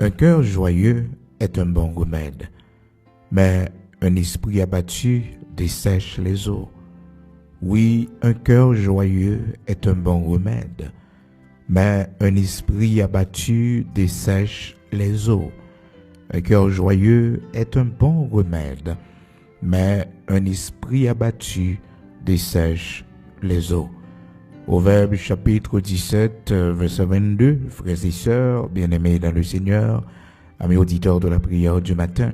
Un cœur joyeux est un bon remède, mais un esprit abattu dessèche les eaux. Oui, un cœur joyeux est un bon remède, mais un esprit abattu dessèche les eaux. Un cœur joyeux est un bon remède, mais un esprit abattu dessèche les eaux. Proverbe chapitre 17, verset 22, frères et sœurs, bien-aimés dans le Seigneur, amis auditeurs de la prière du matin,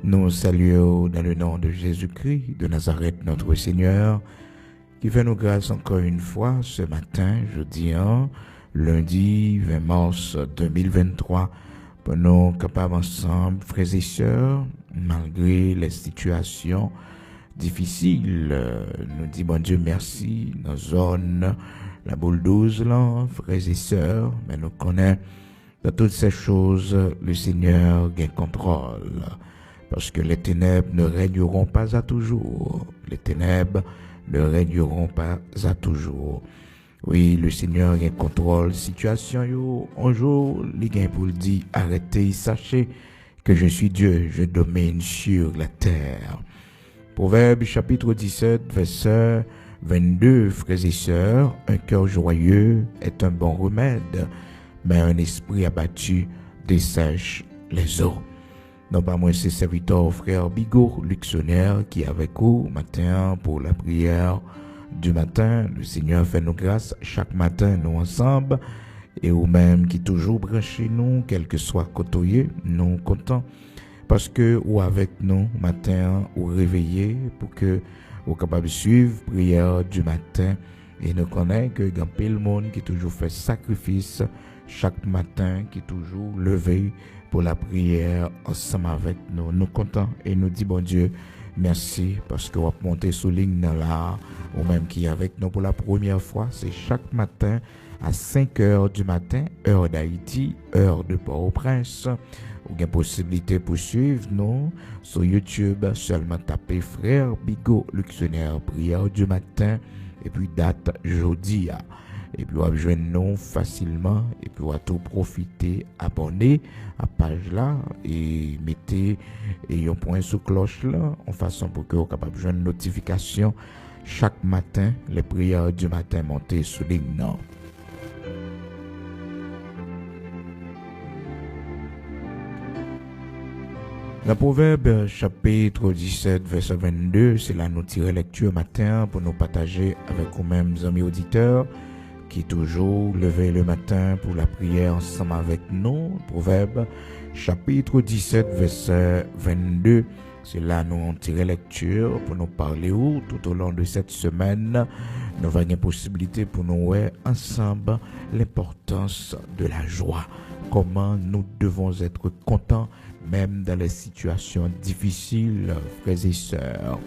nous saluons dans le nom de Jésus-Christ de Nazareth, notre Seigneur, qui fait nous grâce encore une fois ce matin, jeudi 1, lundi 20 mars 2023, pour nous capables ensemble, frères et sœurs, malgré les situations difficiles, nous disons bon Dieu merci, nos zones, la boule 12 là, frères et sœurs, mais nous connaissons dans toutes ces choses, le Seigneur gagne contrôle, parce que les ténèbres ne régneront pas à toujours, les ténèbres ne régneront pas à toujours. Oui, le Seigneur gagne contrôle, situation yo, un jour, il gagne pour le dire, arrêtez, sachez que je suis Dieu, je domine sur la terre. Proverbe chapitre 17, verset 22, frères et sœurs, un cœur joyeux est un bon remède, mais un esprit abattu dessèche les eaux. Non pas moi, c'est serviteur frère Bigot, Luxonnaire, qui est avec vous matin pour la prière du matin. Le Seigneur fait nous grâce chaque matin, nous ensemble, et vous-même qui toujours branchez nous, quel que soit côtoyé, nous contents. Parce que ou avec nous matin ou réveillé pour que vous capable de suivre prière du matin et nous connaît que il y a plein de monde qui toujours fait sacrifice chaque matin, qui toujours levé pour la prière ensemble avec nous. Nous contents et nous dit bon Dieu merci parce que vous avez monté sous ligne là ou même qui est avec nous pour la première fois, c'est chaque matin à 5 heures du matin, heure d'Haïti, heure de Port-au-Prince. Vous avez possibilité pour suivre nous sur YouTube, seulement tapez frère Bigot, Luxonnaire, prière du matin, et puis date jeudi. Et puis vous avez joindre nous facilement, et puis vous avez tout profiter, abonner à la page là, et mettez un point sous cloche là, en façon pour que vous soyez capable de joindre notification chaque matin, les prières du matin montées sur ligne non. Le Proverbe chapitre 17, verset 22, c'est là nous tirer lecture matin pour nous partager avec vous-mêmes, amis auditeurs, qui toujours levé le matin pour la prière ensemble avec nous. Proverbe chapitre 17, verset 22, c'est là nous tirer lecture pour nous parler où tout au long de cette semaine, nous avons une possibilité pour nous voir ensemble l'importance de la joie. Comment nous devons être contents même dans les situations difficiles, frères et sœurs,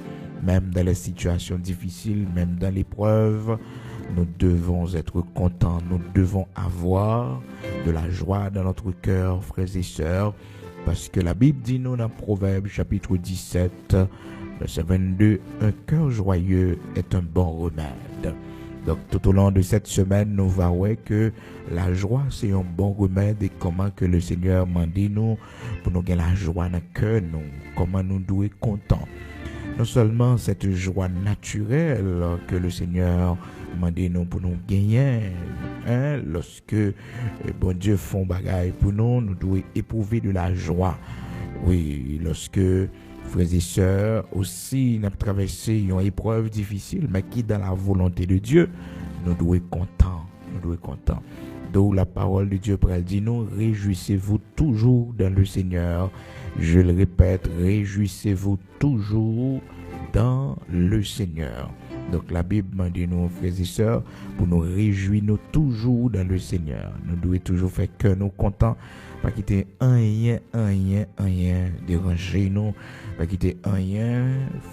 même dans les situations difficiles, même dans l'épreuve, nous devons être contents, nous devons avoir de la joie dans notre cœur, frères et sœurs, parce que la Bible dit nous dans Proverbe chapitre 17, verset 22, un cœur joyeux est un bon remède. Donc tout au long de cette semaine, nous verrons que la joie c'est un bon remède et comment que le Seigneur m'a dit nous pour nous gagner la joie dans le cœur, nous, comment nous devons être contents. Non seulement cette joie naturelle que le Seigneur m'a dit nous pour nous gagner, lorsque bon Dieu font bagaille pour nous, nous devons éprouver de la joie. Oui, lorsque frères et sœurs, aussi, nous avons traversé une épreuve difficile, mais qui, dans la volonté de Dieu, nous devons être contents. Nous devons être contents. D'où la parole de Dieu pour elle dit nous, réjouissez-vous toujours dans le Seigneur. Je le répète, réjouissez-vous toujours dans le Seigneur. Donc la Bible m'a dit nous, frères et sœurs, pour nous réjouir nous toujours dans le Seigneur. Nous devons toujours faire que nous contents, pas quitter rien déranger nous, pas quitter rien,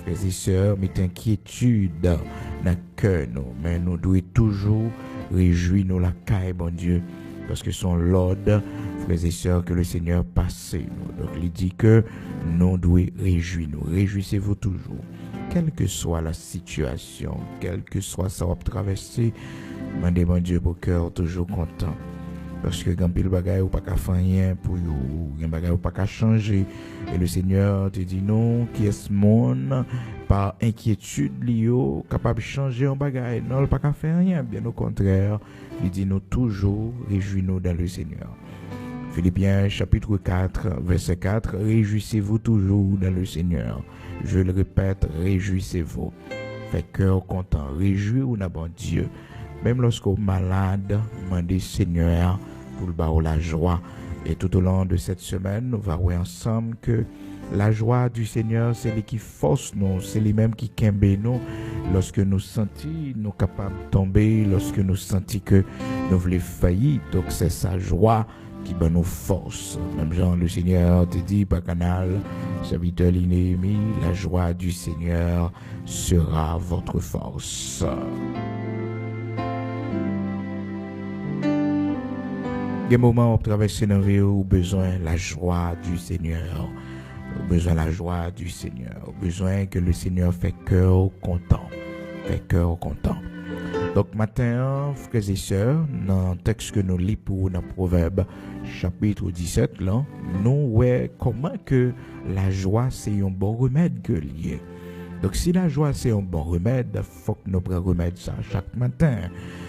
frères et sœurs, mettre inquiétude dans le cœur nous, mais nous devons toujours réjouir nous la caille, bon Dieu, parce que son l'ordre, frères et sœurs, que le Seigneur passe nous. Donc il dit que nous devons réjouir nous, réjouissez-vous toujours. Quelle que soit la situation, quelle que soit ça va traverser, demandez mon Dieu pour cœur toujours content. parce que quand pile bagaille ou pas qu'à faire rien pour yo, gen bagaille ou pas qu'à changer. Et le Seigneur te dit non, qui est ce monde par inquiétude liyo capable de changer un bagaille, non pas qu'à faire rien, bien au contraire, il dit nous toujours réjouis-nous dans le Seigneur. Philippiens chapitre 4, verset 4, réjouissez-vous toujours dans le Seigneur. Je le répète, réjouissez-vous. Fait cœur content, réjouis-vous dans bon Dieu. Même lorsqu'on est malade, demandez Seigneur pour le bas la joie. Et tout au long de cette semaine, nous allons voir ensemble que la joie du Seigneur, c'est lui qui force nous, c'est lui-même qui kembe nous. Lorsque nous sentons nous capables de tomber, lorsque nous sentons que nous voulons faillir, donc c'est sa joie qui va nous force. Même Jean, le Seigneur te dit par canal, serviteur Linémi, la joie du Seigneur sera votre force. Des moments où traverser dans la vie où besoin la joie du Seigneur, besoin la joie du Seigneur, besoin que le Seigneur fait cœur content, fait cœur content. Donc matin, frères et sœurs, dans le texte que nous lisons pour dans Proverbe chapitre 17, là, nous voyons comment que la joie c'est un bon remède que lié. Donc si la joie c'est un bon remède, il faut que nous prenions remède ça chaque matin.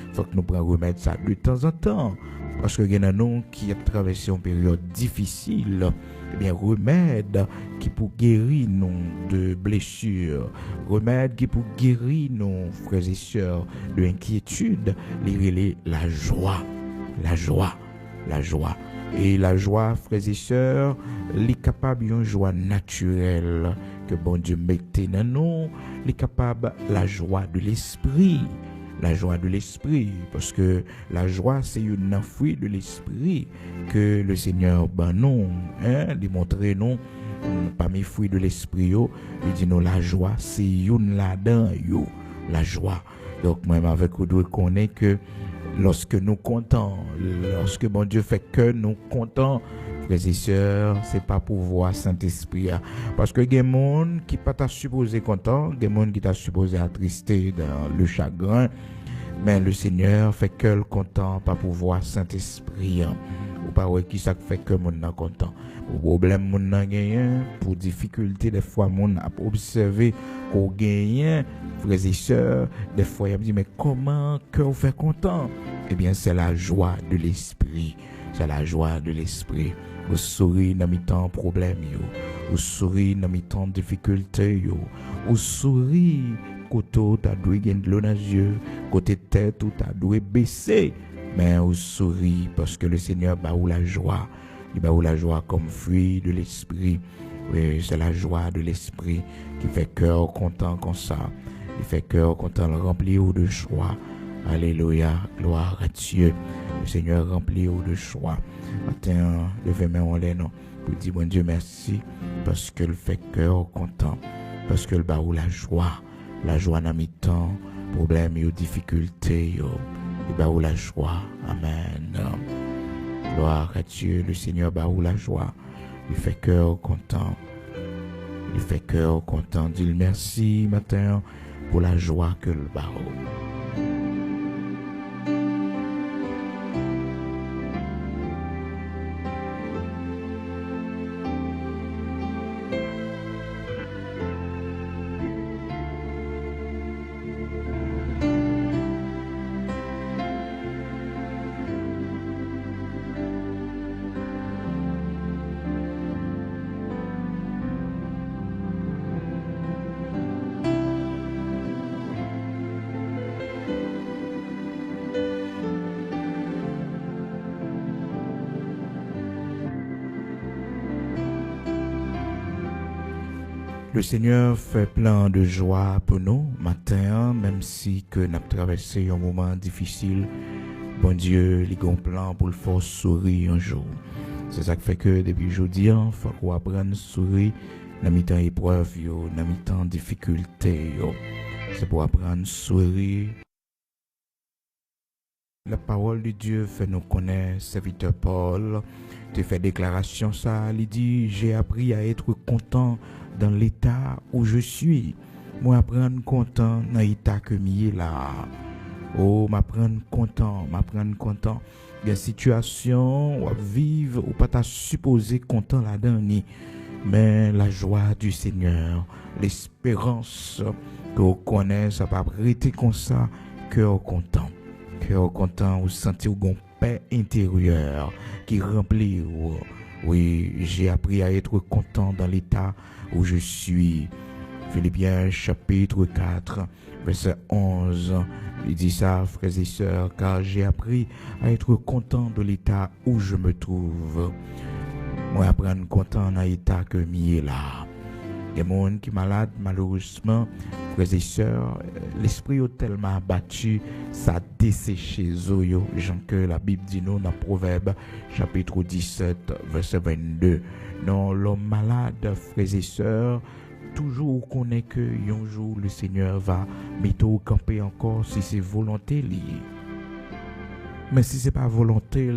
Il faut que nous prenions remède ça de temps en temps. Parce que il y en a nous qui ont traversé une période difficile, eh bien remède qui pour guérir nous de blessures, remède qui pour guérir nous frères et sœurs de inquiétude, la joie, la joie, la joie. Et la joie, frères et sœurs, les capables d'une joie naturelle que bon Dieu mettait dans nous, les capables la joie de l'esprit. La joie de l'esprit, parce que la joie c'est une fruit de l'esprit que le Seigneur ben nous, démontrer nous parmi fruits de l'esprit yo, il dit nous la joie c'est une là-dedans yo, la joie. Donc même avec vous doit connaître que lorsque nous contents, lorsque bon Dieu fait que nous contents, frères et sœurs, c'est pas pour voir Saint-Esprit. Parce que il y a des gens qui pas t'a supposé content, il y a des gens qui t'a supposé attristé dans le chagrin, mais le Seigneur fait que le content, pas pour voir Saint-Esprit. Ou pas ouais qui ça fait que mon nan content. Pour problème mon nan gagne, pour difficulté des fois mon a observé qu'on gagne, frères et sœurs, des fois il me dit mais comment que vous fait content? Eh bien c'est la joie de l'esprit. C'est la joie de l'esprit. Vous sourire dans mes temps problème yo. Vous sourire dans mes temps difficulté yo. Vous sourire côté t'as doué gagner de l'eau dans les yeux, côté tête ou t'as doué baisser. Mais vous sourire parce que le Seigneur bat ou la joie. Il bat ou la joie comme fruit de l'esprit. Oui, c'est la joie de l'esprit qui fait cœur content comme ça. Il fait cœur content rempli de joie. Alléluia, gloire à Dieu. Le Seigneur remplit de joie. Matin, levez-moi en l'air, pour dire bon Dieu merci, parce que le fait cœur content, parce que le bas ou la joie dans mes temps, problème et difficultés, le bas ou la joie. Amen. Gloire à Dieu, le Seigneur bas ou la joie. Il fait cœur content. Il fait cœur content. Dis merci matin pour la joie que le bas. Le Seigneur fait plein de joie pour nous matin, même si que nous avons traversé un moment difficile. Bon Dieu, il a un plan pour le faire sourire un jour. C'est ça qui fait que depuis aujourd'hui, il faut qu'on apprenne à sourire dans les temps épreuve, dans les temps difficulté. C'est pour apprendre à sourire. La parole de Dieu fait nous connaître, serviteur Paul, te fait déclaration ça, il dit, j'ai appris à être content dans l'état où je suis. Moi apprendre content dans l'état que m'y est là. Oh, m'apprendre content. Il y a une situation ou vivre ou pas t'as supposé content là-dedans, mais la joie du Seigneur, l'espérance que vous connaissez, ça va arrêter comme ça, cœur content, ou sentir une paix intérieure qui remplit. Oui, j'ai appris à être content dans l'état où je suis. Philippiens chapitre 4, verset 11. Il dit ça, frères et sœurs, car j'ai appris à être content de l'état où je me trouve. Moi, apprendre content dans l'état que je là. Il y a des gens qui sont malades, malheureusement, frères et sœurs, l'esprit est tellement abattu, ça desséché eux, gens que la Bible dit nous dans Proverbe, chapitre 17, verset 22. Non, l'homme malade, frères et sœurs, toujours connaît que un jour le Seigneur va mettre au camper encore si c'est volonté liée. Mais si c'est pas volonté,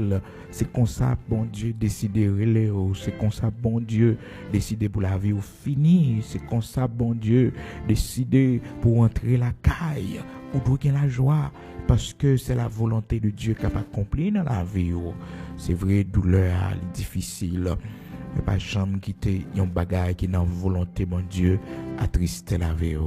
c'est comme ça bon Dieu décide de c'est comme ça bon Dieu décide pour la vie ou fini, c'est comme ça bon Dieu décide pour entrer la caille, pour trouver la joie, parce que c'est la volonté de Dieu qui a accompli dans la vie. C'est vrai, douleur, difficile. Mais pas jamais quitter un bagage qui n'a volonté mon Dieu attrister la vie.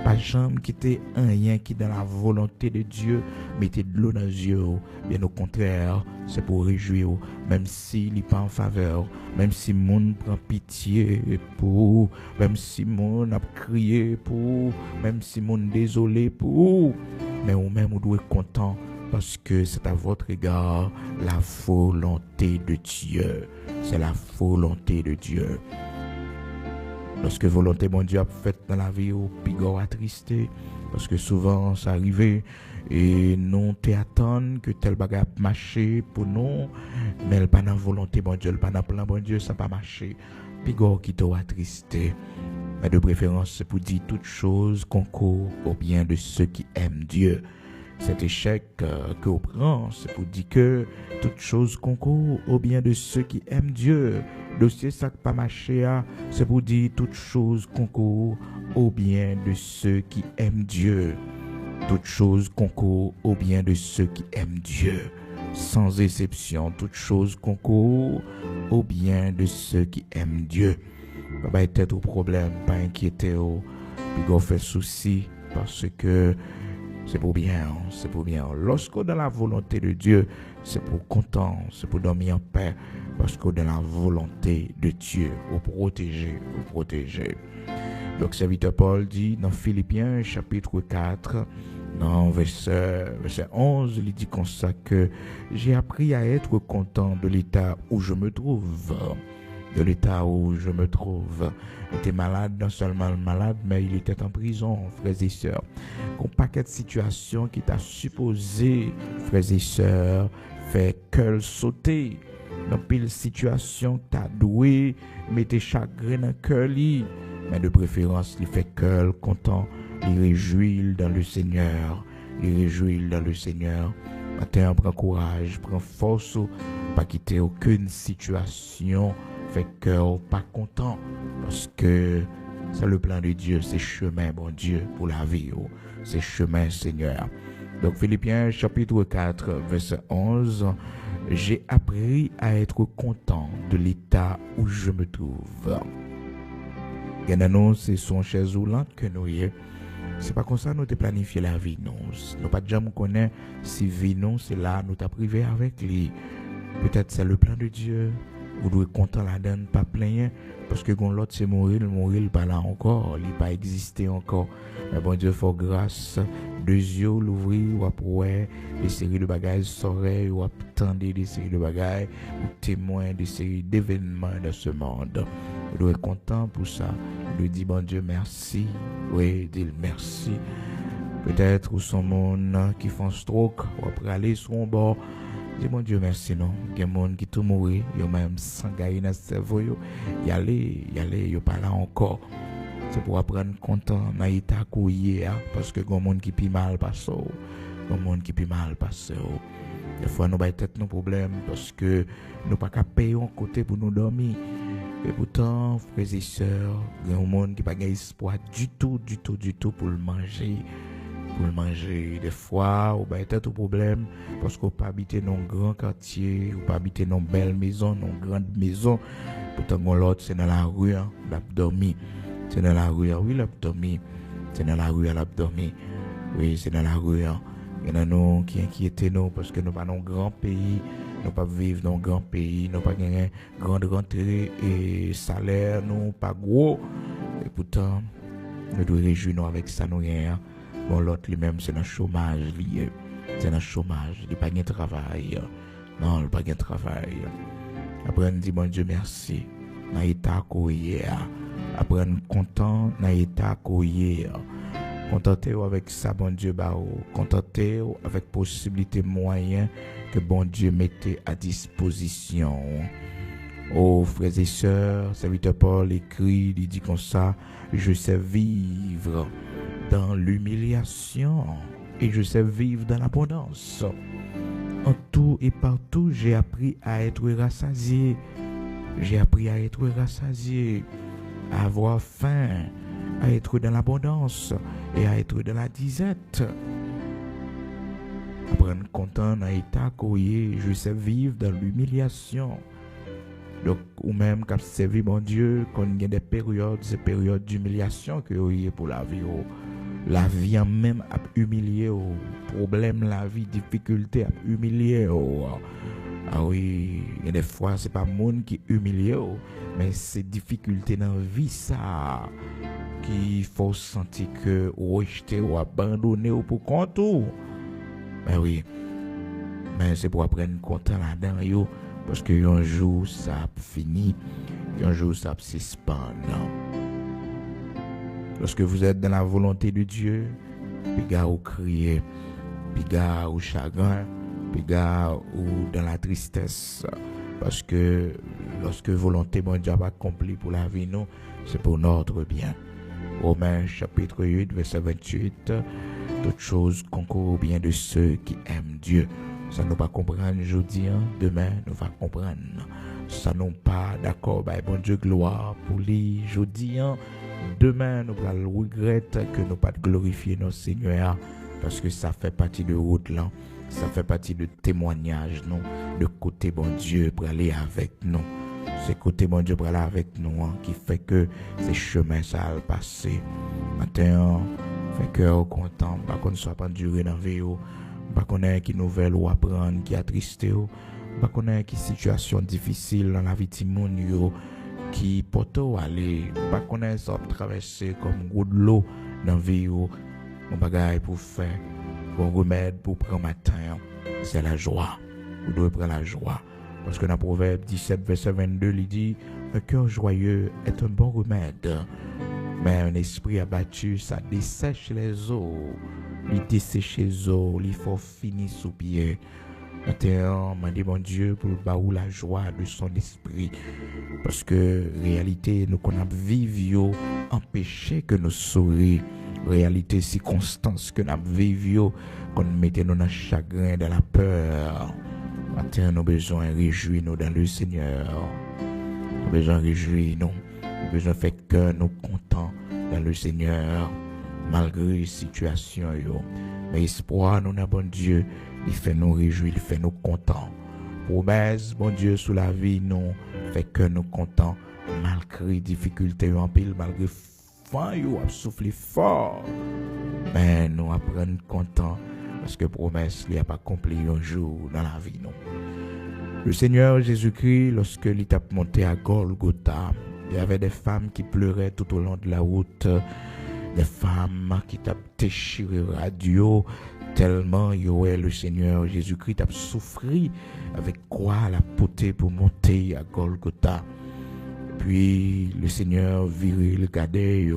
Pas jamais quitter un rien qui dans la volonté de Dieu mettez de l'eau dans les yeux. Bien au contraire, c'est pour réjouir, même s'il n'est pas en faveur, même si le monde prend pitié pour, même si le monde a crié pour, même si le monde désolé pour, mais ou même vous doit être content parce que c'est à votre égard la volonté de Dieu. C'est la volonté de Dieu. Lorsque volonté mon Dieu a fait dans la vie, au pigor attristé, parce que souvent ça arrive et nous t'attendons que tel bagage marché pour nous, mais elle pas dans volonté mon Dieu, elle pas dans plan mon Dieu, ça pas marché. Pigor qui t'a attristé. Mais de préférence, c'est pour dire toute chose concourt au bien de ceux qui aiment Dieu. Cet échec que vous prend, c'est pour dire que toute chose concourt au bien de ceux qui aiment Dieu. Dossier ça qui pas marché, c'est pour dire toute chose concourt au bien de ceux qui aiment Dieu. Toute chose concourt au bien de ceux qui aiment Dieu. Sans exception, toute chose concourt au bien de ceux qui aiment Dieu. Pas être au problème, pas inquiéter, puis go fait souci parce que c'est pour bien, c'est pour bien. Lorsqu'on est dans la volonté de Dieu, c'est pour content, c'est pour dormir en paix, parce qu'on est dans la volonté de Dieu, au protéger, au protéger. Donc, serviteur Paul dit dans Philippiens chapitre 4, dans verset 11, il dit comme ça que j'ai appris à être content de l'état où je me trouve. De l'état où je me trouve. Il était malade, non seulement malade, mais il était en prison, frères et sœurs. Un paquet de situations qui t'a supposé, frères et sœurs, fait cœur sauter. Dans pile situation, t'as doué, mettez chagrin dans cœur li. Mais de préférence, il fait cœur content, il réjouit dans le Seigneur. Il réjouit dans le Seigneur. Matin, prends courage, prends force, pas quitter aucune situation. Fait cœur pas content parce que c'est le plan de Dieu, c'est chemin bon Dieu pour la vie, c'est chemin Seigneur. Donc Philippiens chapitre 4 verset 11, j'ai appris à être content de l'état où je me trouve. Nous, c'est son chaise roulante que nous y est. C'est pas comme ça nous te planifié la vie, non. Nous pas jamais connaître si vie non, c'est là nous t'a privé avec lui. Peut-être c'est le plan de Dieu. Vous devez content la donne, pas plein, parce que quand l'autre c'est mourir pas là encore, il pas existé encore. Mais bon Dieu, faut grâce, deux yeux l'ouvrir, ou après, des séries de bagages s'oreilles, ou attendre des séries de bagages, ou témoins des séries d'événements de ce monde. Vous devez être content pour ça. Vous devez dire, bon Dieu, merci. Oui, dis merci. Peut-être, ou son monde qui font stroke, ou après aller sur un bord. Dis mon Dieu merci non. Il y a des gens qui tout mourir, ils ont même s'engager dans le cerveau, y aller, ils pas là encore. C'est pour apprendre content dans l'état couillé parce que des gens qui pi mal passent. Des gens qui pi mal passent. Des fois nous ba tête nos problèmes parce que nous pas capable payer un côté pour nous dormir. Et pourtant, frères et sœurs, il y a des gens qui pas espoir du tout pour le manger. pour le manger. Des fois, ou ben tout problème parce qu'on pas habiter dans un grand quartier, ou pas habiter dans une belle maison, dans une grande maison. Pourtant, l'autre, c'est dans la rue, hein, l'abdomen. C'est dans la rue, oui, l'abdomen. C'est dans la rue, l'abdomen. Oui, c'est dans la rue, hein. Il y en a nous qui inquiètent nous parce que nous pas dans un grand pays, nous pas vivre dans un grand pays, nous pas gagner grande rentrée et salaire, nous pas gros. Et pourtant, nous devons réjouir nous avec ça, nous gagnons. Bon, l'autre lui-même, c'est dans le chômage lié. C'est dans le chômage. Il n'a pas de travail. Non, il n'a pas de travail. Après, on dit, bon Dieu, merci. Dans l'état qu'on est. Après, on est content dans l'état qu'on est. Contentez-vous avec ça, bon Dieu, contentez-vous avec possibilité moyen que bon Dieu mettait à disposition. Oh, frères et sœurs, serviteur Paul écrit, il dit comme ça, je sais vivre dans l'humiliation et je sais vivre dans l'abondance. En tout et partout, j'ai appris à être rassasié. J'ai appris à être rassasié, à avoir faim, à être dans l'abondance et à être dans la disette. Après, content dans l'état courrier, je sais vivre dans l'humiliation. Donc, ou même quand c'est vie, mon Dieu, quand il y a des périodes, ces périodes d'humiliation que vous avez pour la vie. La vie en même a humilié, problème, la vie, difficulté a humilié. Ah oui, il y a des fois, c'est pas le monde qui humilie, mais c'est difficulté dans la vie, ça, qu'il faut sentir que rejeter ou abandonner ou pour compte. Ben oui, mais c'est pour apprendre content là-dedans, parce que un jour, ça finit, un jour, ça se suspend. Lorsque vous êtes dans la volonté de Dieu, puis gars ou crier, puis gars ou chagrin, puis gars ou dans la tristesse, parce que lorsque volonté mon Dieu va accomplir pour la vie, nous, c'est pour notre bien. Romains chapitre 8, verset 28, toutes choses concourent au bien de ceux qui aiment Dieu. Ça nous pas comprendre aujourd'hui, demain nous va comprendre. Ça nous pas d'accord, bon Dieu gloire pour lui aujourd'hui. Demain, nous allons regretter que nous pas glorifier notre Seigneur parce que ça fait partie de route là, ça fait partie de témoignage, non, de côté bon Dieu pour aller avec nous. C'est côté bon Dieu pour aller avec nous qui fait que ces chemins ça a passé. Maintenant, fait cœur content, pas qu'on ne soit pas duré dans la vie, pas qu'on ait qui nouvelle ou apprendre, qui attristé, pas qu'on ait qui situation difficile dans la vie de monde qui poto aller pas connaître ça traverser comme gros de l'eau dans vie ou mon bagage pour faire bon remède pour prendre matin c'est la joie. Vous devez prendre la joie parce que dans Proverbe 17 verset 22 il dit un cœur joyeux est un bon remède mais un esprit abattu ça dessèche les eaux, il dessèche les eaux, il faut finir sous pied. Maintenant, m'a dit mon Dieu pour baou la joie de son esprit. Parce que réalité, nous qu'on a vécu, empêcher que nous sourions. Réalité, circonstances que nous avons vécu, qu'on mettait nous dans le chagrin, dans la peur. Maintenant, nous avons besoin de réjouir nous dans le Seigneur. Nous avons besoin de réjouir nous. Nous avons besoin de faire que nous contents dans le Seigneur. Malgré les situations, mais espoir, nous avons bon Dieu. Il fait nous réjouir, il fait nous contents. Promesse, bon Dieu, sous la vie, nous fait que nous contents, malgré difficultés en pile, malgré faim, nous avons soufflé fort. Mais nous apprenons contents, parce que promesse, il n'y a pas accompli un jour dans la vie, non. Le Seigneur Jésus-Christ, lorsque il est monté à Golgotha, il y avait des femmes qui pleuraient tout au long de la route, des femmes qui t'ont déchiré radio, tellement le Seigneur Jésus-Christ a souffert avec quoi la potée pour monter à Golgotha. Puis le Seigneur viril le gardait,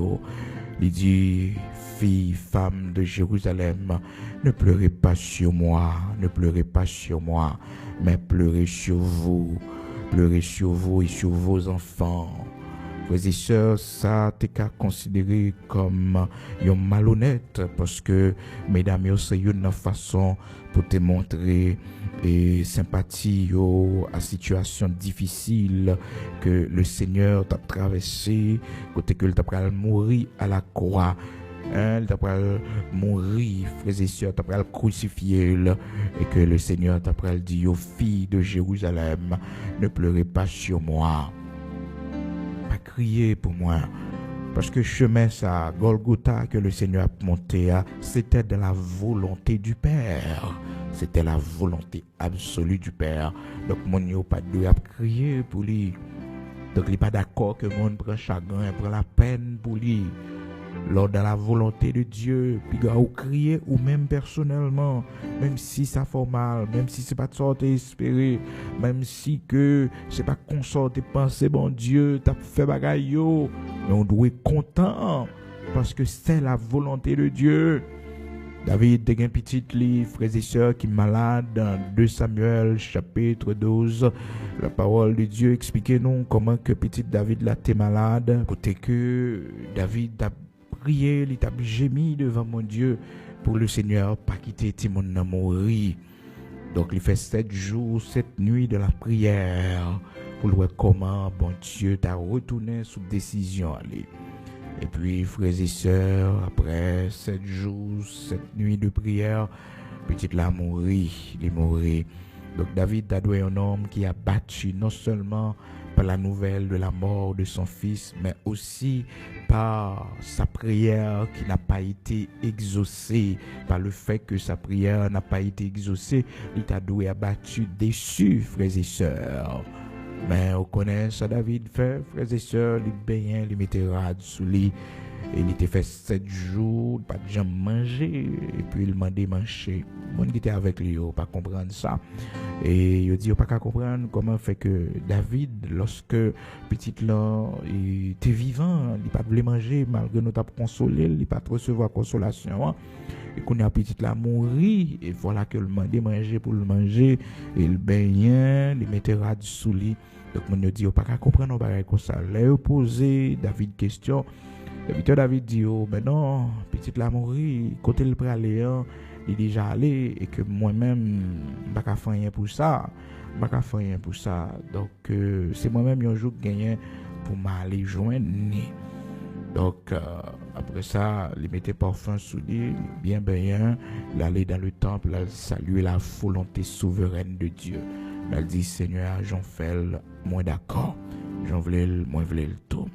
il dit, filles, femmes de Jérusalem, ne pleurez pas sur moi, ne pleurez pas sur moi, mais pleurez sur vous et sur vos enfants. Frères et sœurs, ça t'es qu'à considérer comme un malhonnête parce que, mesdames, c'est une façon pour te montrer sympathie à situation difficile que le Seigneur t'a traversé, côté que t'a mourir à la croix. il t'a pral mourir, frères et sœurs, t'a pral crucifier, et que le Seigneur t'a pral dit aux filles de Jérusalem, ne pleurez pas sur moi, pas crier pour moi. Parce que chemin ça, Golgotha que le Seigneur a monté, c'était de la volonté du Père. C'était la volonté absolue du Père. Donc mon yo pas de à crier pour lui. Donc il n'est pas d'accord que le monde prend chagrin, prend la peine pour lui. Lors de la volonté de Dieu, puis ou crier ou même personnellement, même si ça fait mal, même si c'est pas de sorte espéré, même si que c'est pas consorté penser bon Dieu, t'as fait bagaille yo, mais on doit être content parce que c'est la volonté de Dieu. David a un petit livre, frères et sœurs, qui est malade dans 2 Samuel chapitre 12. La parole de Dieu explique-nous comment que petit David là était malade. Côté que David a prié, il a gémi devant mon Dieu pour le Seigneur, pas quitter Timon mourir. Donc il fait 7 jours, 7 nuits de la prière pour voir comment bon Dieu t'a retourné sous décision. Et puis, frères et sœurs, après 7 jours, 7 nuits de prière, petit là mourit, il est mort. Donc David a doué un homme qui a battu non seulement par la nouvelle de la mort de son fils, mais aussi par sa prière qui n'a pas été exaucée, par le fait que sa prière n'a pas été exaucée, il a doué abattu, déçu, frères et sœurs. Mais on connaît ça, David fait, frères et sœurs, il baignait, il mettait rade sous lui. Et il était fait 7 jours, pas de jamais manger, et puis il m'a manger. Mon qui était avec lui, pas comprendre ça. Et il dit, pas qu'à comprendre comment fait que David, lorsque petit là, il était vivant, il pas voulu manger, malgré nous t'avons consolé, il pas recevoir consolation. Et qu'on a petit là mourir, et voilà que le mandé manger pour le manger, et il baignait, il mettait rade sous lui. Donc mon dit, pas qu'à comprendre, on va comme ça. Là, poser David question. David dit, oh, mais non, petit la mourir, côté le pralé, il est déjà allé, et que moi-même, je ne peux pas faire rien pour ça. Donc, c'est moi-même, un jour, gagné pour m'aller joindre. Donc, après ça, il mettait parfum sous lui, bien, il allait dans le temple, il saluait la volonté souveraine de Dieu. Il dit, Seigneur, j'en fais le moins d'accord, j'en voulais le moins le tout.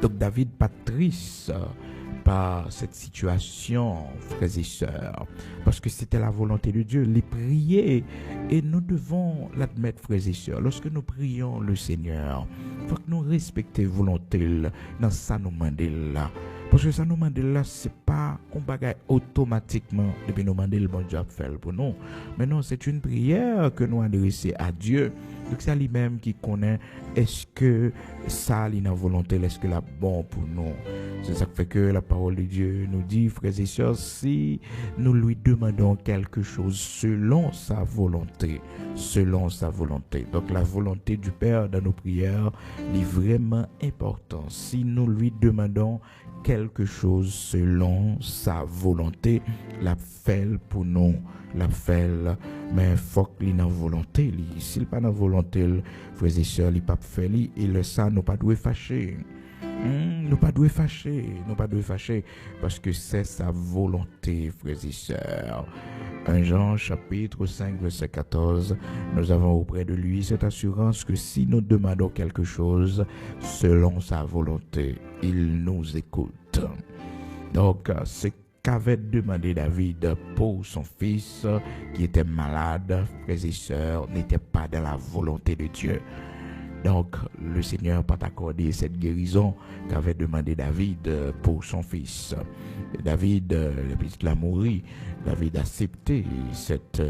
Donc David pas triste par cette situation, frères et sœurs, parce que c'était la volonté de Dieu, les prier, et nous devons l'admettre, frères et sœurs, lorsque nous prions le Seigneur, il faut que nous respections la volonté dans ça nous demander là. Parce que ça nous demande là, c'est pas un bagage automatiquement depuis nous demander le bon Dieu à faire pour nous. Mais non, c'est une prière que nous adressons à Dieu. Donc c'est lui-même qui connaît est-ce que ça est dans volonté, est-ce que c'est bon pour nous. C'est ça qui fait que la parole de Dieu nous dit, frères et sœurs, si nous lui demandons quelque chose selon sa volonté. Donc la volonté du Père dans nos prières est vraiment importante. Si nous lui demandons quelque chose selon sa volonté, la fait pour nous, mais faut qu'il ait une volonté. S'il n'a pas de volonté, frères et sœurs, il n'a pas fait, et ça, nous pas doit fâcher. Nous pas doit fâcher, parce que c'est sa volonté, frères et sœurs. 1 Jean chapitre 5 verset 14, nous avons auprès de lui cette assurance que si nous demandons quelque chose selon sa volonté, il nous écoute. Donc, c'est qu'avait demandé David pour son fils qui était malade, frères et sœurs, n'était pas dans la volonté de Dieu. Donc, le Seigneur n'a pas accordé cette guérison qu'avait demandé David pour son fils. David, le petit l'a mouru. David a accepté cette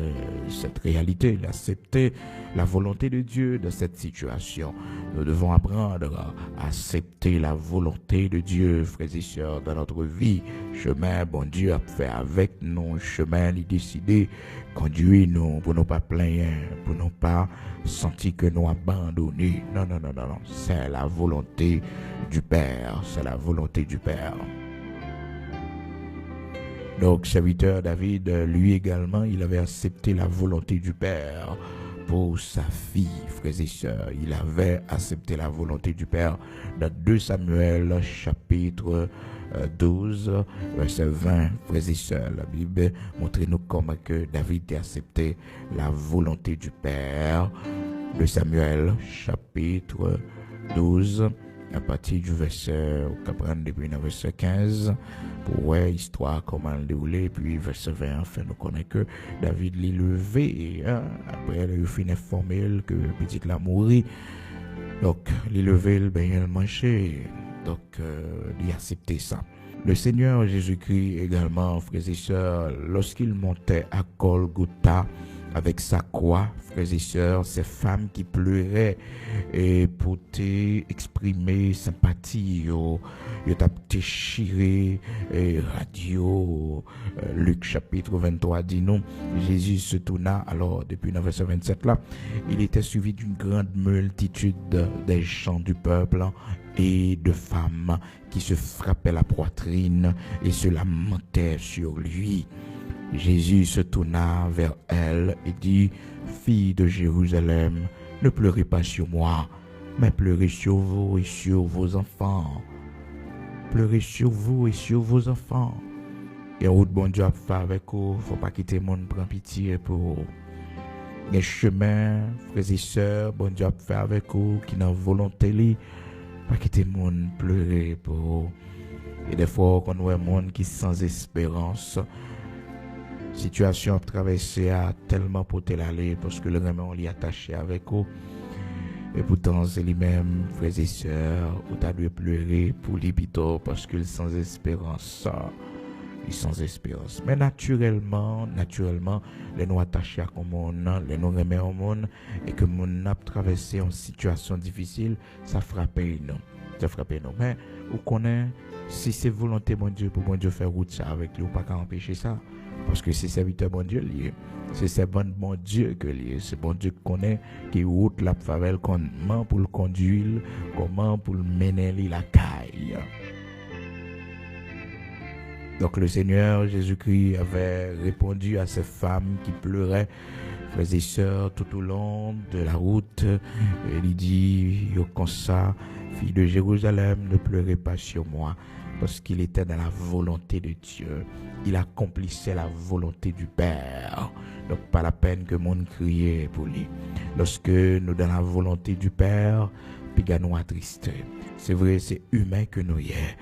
réalité, il a accepté la volonté de Dieu dans cette situation. Nous devons apprendre à accepter la volonté de Dieu, frères et sœurs, dans notre vie. Chemin, bon Dieu a fait avec nous, chemin, il a décidé conduire nous pour ne pas plaindre, pour ne pas sentir que nous abandonnés. Non. C'est la volonté du Père, Donc, serviteur David, lui également, il avait accepté la volonté du Père pour sa fille, frères et sœurs. Il avait accepté la volonté du Père dans 2 Samuel chapitre 12, verset 20, frères et sœurs. La Bible montre-nous comment que David a accepté la volonté du Père. De Samuel, chapitre 12, à partir du verset, on peut prendre depuis le verset 15, pour voir l'histoire, comment elle déroulait, puis verset 20, enfin, nous connaissons que David l'est levé, hein, après il a fini informé que petit l'a mouru, donc l'est levé, il a mangé, donc il a accepté ça. Le Seigneur Jésus-Christ également, frères et sœurs, lorsqu'il montait à Golgotha, avec sa croix, frères et sœurs, ces femmes qui pleuraient et pour exprimer sympathie, ils ont déchiré radio. Luc chapitre 23 dit non. Jésus se tourna, alors depuis le verset 27 là, il était suivi d'une grande multitude des gens du peuple et de femmes qui se frappaient la poitrine et se lamentaient sur lui. Jésus se tourna vers elle et dit, « Fille de Jérusalem, ne pleurez pas sur moi, mais pleurez sur vous et sur vos enfants. Pleurez sur vous et sur vos enfants. Et route bon Dieu a fait avec vous, faut pas quitter le monde, prendre pitié pour vous. Les chemins, frères et sœurs, bon Dieu a fait avec vous, qui n'a volonté li, pas quitter le monde, pleurer pour vous. Et des fois, quand on voit un monde qui est sans espérance, situation traversée a tellement porté l'aller parce que le remède on l'y attaché avec vous. Et pourtant, c'est lui-même, frères et sœurs, où t'as dû pleurer pour les pitons parce qu'il est sans espérance. Il est sans espérance. Mais naturellement, les nous attachés à comme monde, les nous remède au monde, et que mon a traversé une situation difficile, ça frappe nous. Ça frappe nous. Mais, vous connaissez, si c'est volonté mon Dieu pour mon Dieu faire route ça avec lui, ou pas qu'à empêcher ça. Parce que c'est serviteur bon Dieu lié. C'est servant bon Dieu que lié. C'est bon Dieu qui connaît, qui route la favelle, comment pour le conduire, comment pour le mener la caille. Donc le Seigneur Jésus-Christ avait répondu à ces femmes qui pleuraient, frères et sœurs, tout au long de la route. Il dit, comme ça, fille de Jérusalem, ne pleurez pas sur moi. Parce qu'il était dans la volonté de Dieu. Il accomplissait la volonté du Père. Donc, pas la peine que le monde criait pour lui. Lorsque nous dans la volonté du Père, puis nous attristés. C'est vrai, c'est humain que nous y est.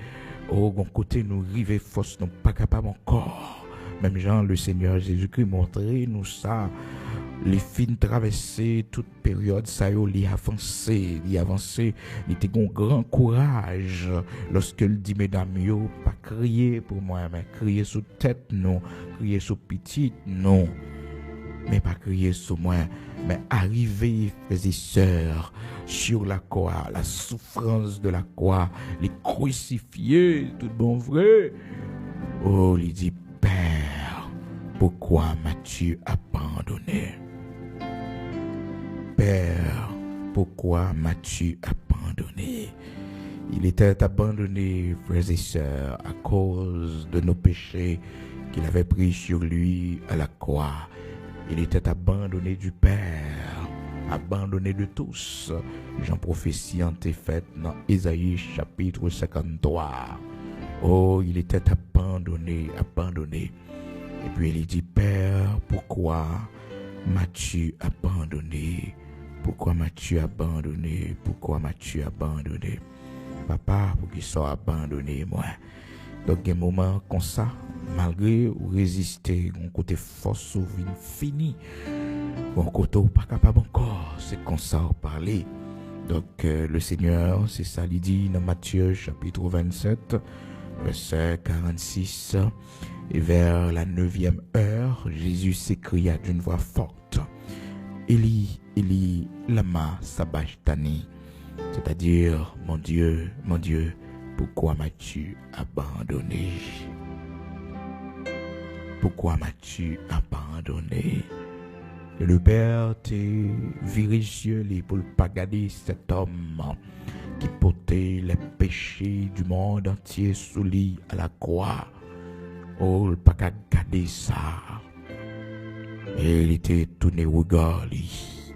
Au bon côté, nous river force, nous pas capables encore. Même Jean, le Seigneur Jésus-Christ montrait nous ça. Les fins traverser toute période, ça y est, il avancé, il était un grand courage lorsque il dit, mesdames, yo, pas crier pour moi, mais crier sous tête, non, crier sous petite, non, mais pas crier sous moi, mais arriver, frères et sœurs, sur la croix, la souffrance de la croix, les crucifiés, tout bon vrai. Oh, il dit, Père, pourquoi m'as-tu abandonné? Père, pourquoi m'as-tu abandonné? Il était abandonné, frères et sœurs, à cause de nos péchés qu'il avait pris sur lui à la croix. Il était abandonné du Père, abandonné de tous. Jean prophétie en été faite dans Ésaïe chapitre 53. Oh, il était abandonné. Et puis il dit, Père, pourquoi m'as-tu abandonné? Pourquoi m'as-tu abandonné? Pourquoi m'as-tu abandonné? Papa, pour qu'il soit abandonné, moi. Donc, il y a un moment comme ça, malgré ou résister, on côté force ou fini, on côté ou pas capable encore, c'est comme ça on parlait. Donc, le Seigneur, c'est ça, il dit dans Matthieu chapitre 27, verset 46, et vers la 9e heure, Jésus s'écria d'une voix forte, Eli, Eli, lama sabachthani, c'est-à-dire, mon Dieu, pourquoi m'as-tu abandonné? Pourquoi m'as-tu abandonné? Et le Père t'est viré sur lui pour ne pas garder cet homme qui portait les péchés du monde entier sous lui à la croix. Oh, il ne pas garder ça. Et il était tourné au regard lui.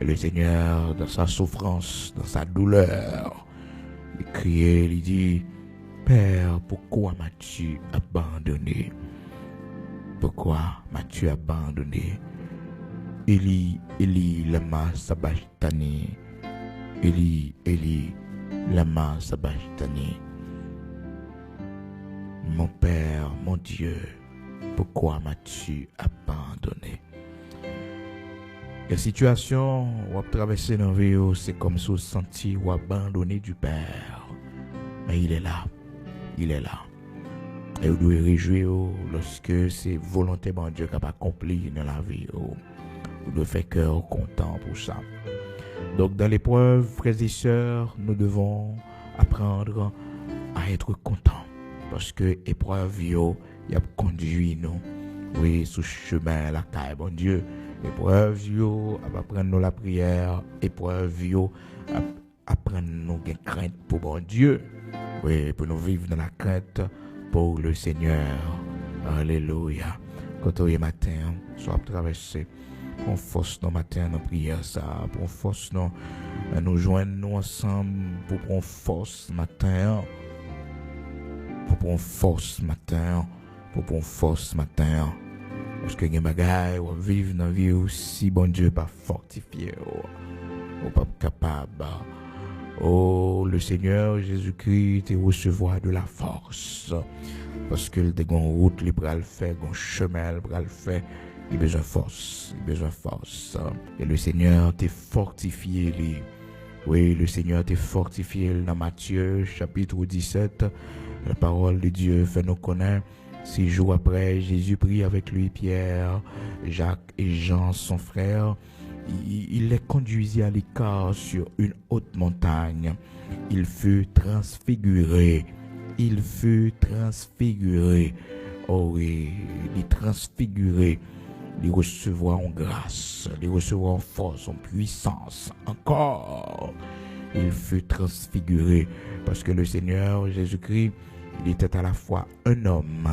Et le Seigneur, dans sa souffrance, dans sa douleur, il criait, il dit, Père, pourquoi m'as-tu abandonné? Pourquoi m'as-tu abandonné? Eli, Eli, lama sabachthani. Eli, Eli, lama sabachthani. Mon Père, mon Dieu, pourquoi m'as-tu abandonné? La situation où traverser dans la vie, c'est comme si vous sentiez ou abandonné du Père. Mais il est là. Il est là. Et vous devez réjouir lorsque c'est volonté de Dieu qui a accompli dans la vie. Vous devez faire cœur content pour ça. Donc dans l'épreuve, frères et sœurs, nous devons apprendre à être contents. Parce que l'épreuve, il a conduit nous. Oui, sous chemin, la caille, bon Dieu. Épreuve, apprendre nous la prière. Épreuve, apprendre nous la crainte pour bon Dieu. Oui, pour nous vivre dans la crainte pour le Seigneur. Alléluia. Quand on est matin, soit traverser, pour force nos matins, nos prières, ça, pour force nous joindre nous ensemble, pour prendre force matin, pour prendre force matin, pour prendre force matin. Parce que les bagailles, on vivre dans la vie aussi, bon Dieu, pas fortifié, ou pas capable. Oh, le Seigneur Jésus-Christ te recevoir de la force. Parce que le route, il va le faire, le chemin, il va le faire. Il a besoin de force, il a besoin de force. Et le Seigneur t'a fortifié. Oui, le Seigneur t'a fortifié dans Matthieu, chapitre 17. La parole de Dieu fait nous connaître. 6 jours après, Jésus prit avec lui Pierre, Jacques et Jean, son frère. Il les conduisit à l'écart sur une haute montagne. Il fut transfiguré. Il fut transfiguré. Oh oui, il est transfiguré. Il recevra en grâce, il recevra en force, en puissance. Encore, il fut transfiguré. Parce que le Seigneur Jésus-Christ, il était à la fois un homme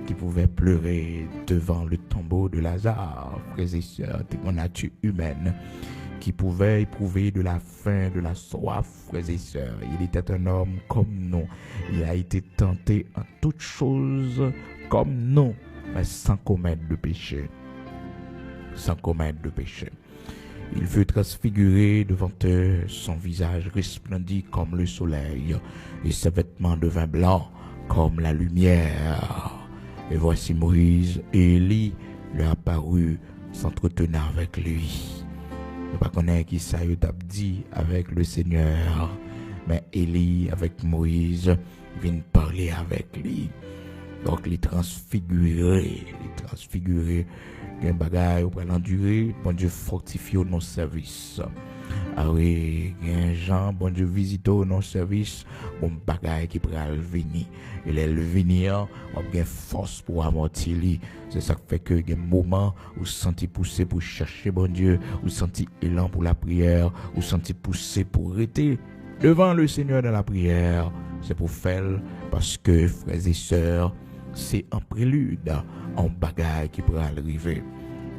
qui pouvait pleurer devant le tombeau de Lazare, frères et sœurs, de mon nature humaine, qui pouvait éprouver de la faim, de la soif, frères et sœurs. Il était un homme comme nous. Il a été tenté en toutes choses comme nous, mais sans commettre de péché. Sans commettre de péché. Il fut transfiguré devant eux, son visage resplendit comme le soleil, et ses vêtements devinrent blancs comme la lumière. Et voici Moïse et Élie lui apparut, s'entretenant avec lui. Ne pas connaître qui ça a dit avec le Seigneur, mais Élie avec Moïse vient parler avec lui. Donc les transfigurés, un bagage pour l'endurer, bon Dieu fortifie nos services. Ah oui, un gens, bon Dieu visite nos services, bon bagage qui pourra venir. Et les venir, on a une force pour amortir. C'est ça qui fait que il y a un moment où vous sentez pousser pour chercher bon Dieu, vous sentez élan pour la prière, vous sentez pousser pour arrêter devant le Seigneur dans la prière. C'est pour faire parce que frères et sœurs, c'est un prélude en bagaille qui pourra arriver.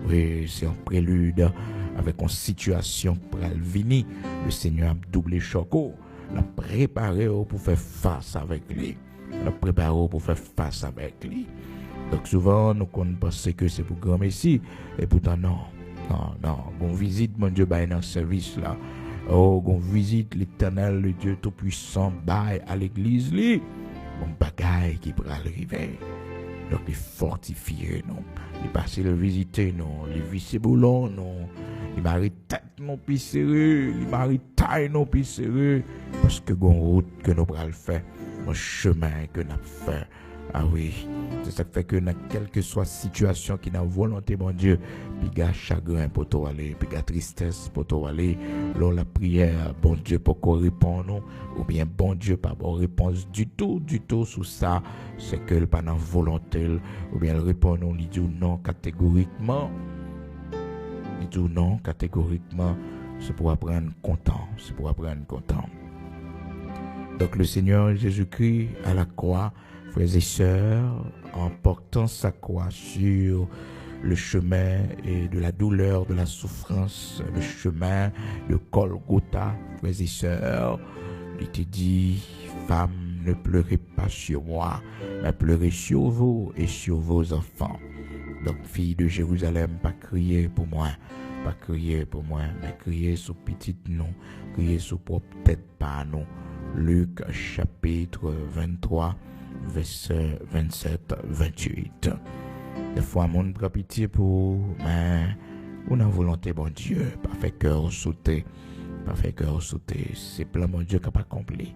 Oui, c'est un prélude avec une situation pour venir. Le Seigneur a doublé choco, l'a préparé pour faire face avec lui. L'a préparé pour faire face avec lui. Donc souvent, nous pensons que c'est pour grand Messie. Et pourtant, non. On visite mon Dieu dans un service là. Oh, on visite l'Éternel, le Dieu Tout-Puissant, à l'église là. Bon bagaille qui pourra arriver. Donc, les fortifier, non. Les passer le visiter, non. Les visser boulons, non. Les maris tête, non, plus serré. Les maris taille, non, plus serré. Parce que, bon route que nous pourrons faire. Bon chemin que nous fait. Ah oui. C'est ça qui fait que, dans quelle que soit la situation qui n'a volonté, mon Dieu, puis il y a chagrin pour toi aller, puis il y a tristesse pour toi aller. Lors la prière, bon Dieu, pour qu'on réponde, non. Ou bien, bon Dieu, pas bonne réponse du tout sur ça. C'est que pas dans volonté, ou bien, elle répond non, il dit non catégoriquement. Il dit non catégoriquement. C'est pour apprendre content. C'est pour apprendre content. Donc, le Seigneur Jésus-Christ à la croix, frères et sœurs, en portant sa croix sur le chemin et de la douleur, de la souffrance, le chemin de Golgotha, frères et sœurs, il te dit, femme, ne pleurez pas sur moi, mais pleurez sur vous et sur vos enfants. Donc, fille de Jérusalem, pas crier pour moi, pas crier pour moi, mais crier sur petite nous, crier sur propre tête pas nous. Luc chapitre 23, verset 27-28. Des fois, mon prend pitié pour, mais on a volonté, bon Dieu, pas fait cœur sauter, pas fait cœur sauter. C'est plein, bon Dieu, qui n'a pas accompli.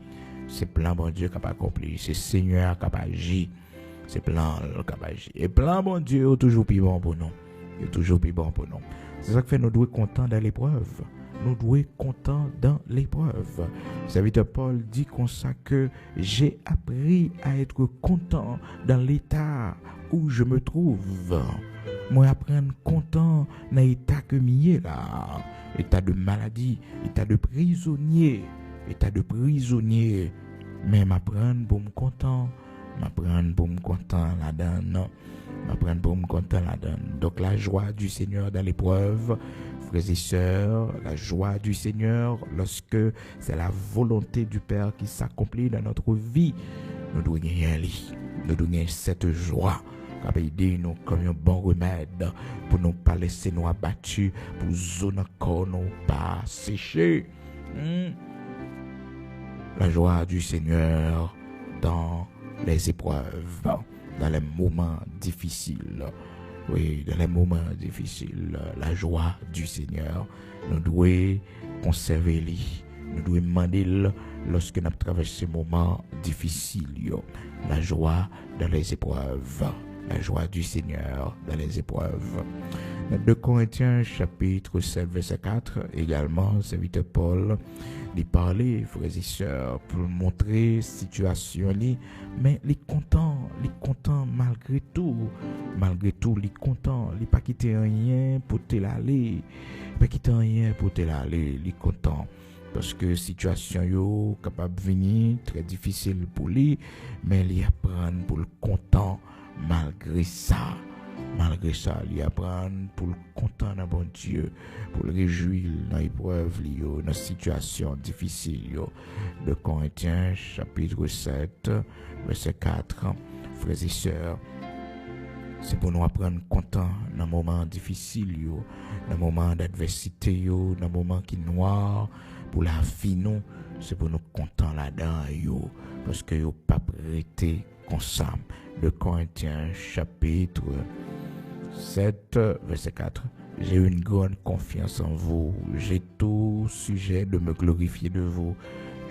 C'est plein, bon Dieu, qui n'a pas accompli. C'est Seigneur qui n'a pas agi. C'est plein, qui n'a pas agi. Et plein, bon Dieu, est toujours plus bon pour nous. Il est toujours plus bon pour nous. C'est ça qui fait nous doit être contents dans l'épreuve. Nous devons être contents dans l'épreuve. Serviteur Paul dit comme ça que j'ai appris à être content dans l'état où je me trouve. Moi, apprendre content dans l'état que m'y est là. État de maladie, état de prisonnier, Mais m'apprendre pour me content, m'apprendre pour me content là-dedans. M'apprendre pour me content là-dedans. Donc la joie du Seigneur dans l'épreuve, frères et sœurs, la joie du Seigneur lorsque c'est la volonté du Père qui s'accomplit dans notre vie. Nous devons gagner nous devons gagner cette joie qui va aider nous comme un bon remède pour ne pas laisser nous abattus, pour zone encore nous pas sécher. La joie du Seigneur dans les épreuves, dans les moments difficiles. Oui, dans les moments difficiles, la joie du Seigneur, nous devons conserver, nous devons demander lorsque nous traversons ces moments difficiles. La joie dans les épreuves, la joie du Seigneur dans les épreuves. Dans 2 Corinthiens chapitre 7 verset 4, également, serviteur Paul, il parlait, frères et sœurs, pour montrer la situation, mais il est content malgré tout, il est content, il n'a pas quitté rien pour te l'aller, il est content. Parce que la situation est capable de venir très difficile pour lui, mais il apprend pour le content malgré ça. Il apprend pour le content dans bon Dieu, pour le réjouir dans l'épreuve, dans la situation difficile. De Corinthiens chapitre 7, verset 4. Frères et sœurs, c'est pour nous apprendre content dans les moments difficiles, dans les moments d'adversité, dans les moments qui sont noirs, pour la vie, nous, c'est pour nous content là-dedans, parce que nous pas prêté comme ça. De Corinthiens chapitre 7, verset 4. J'ai une grande confiance en vous. J'ai tout sujet de me glorifier de vous.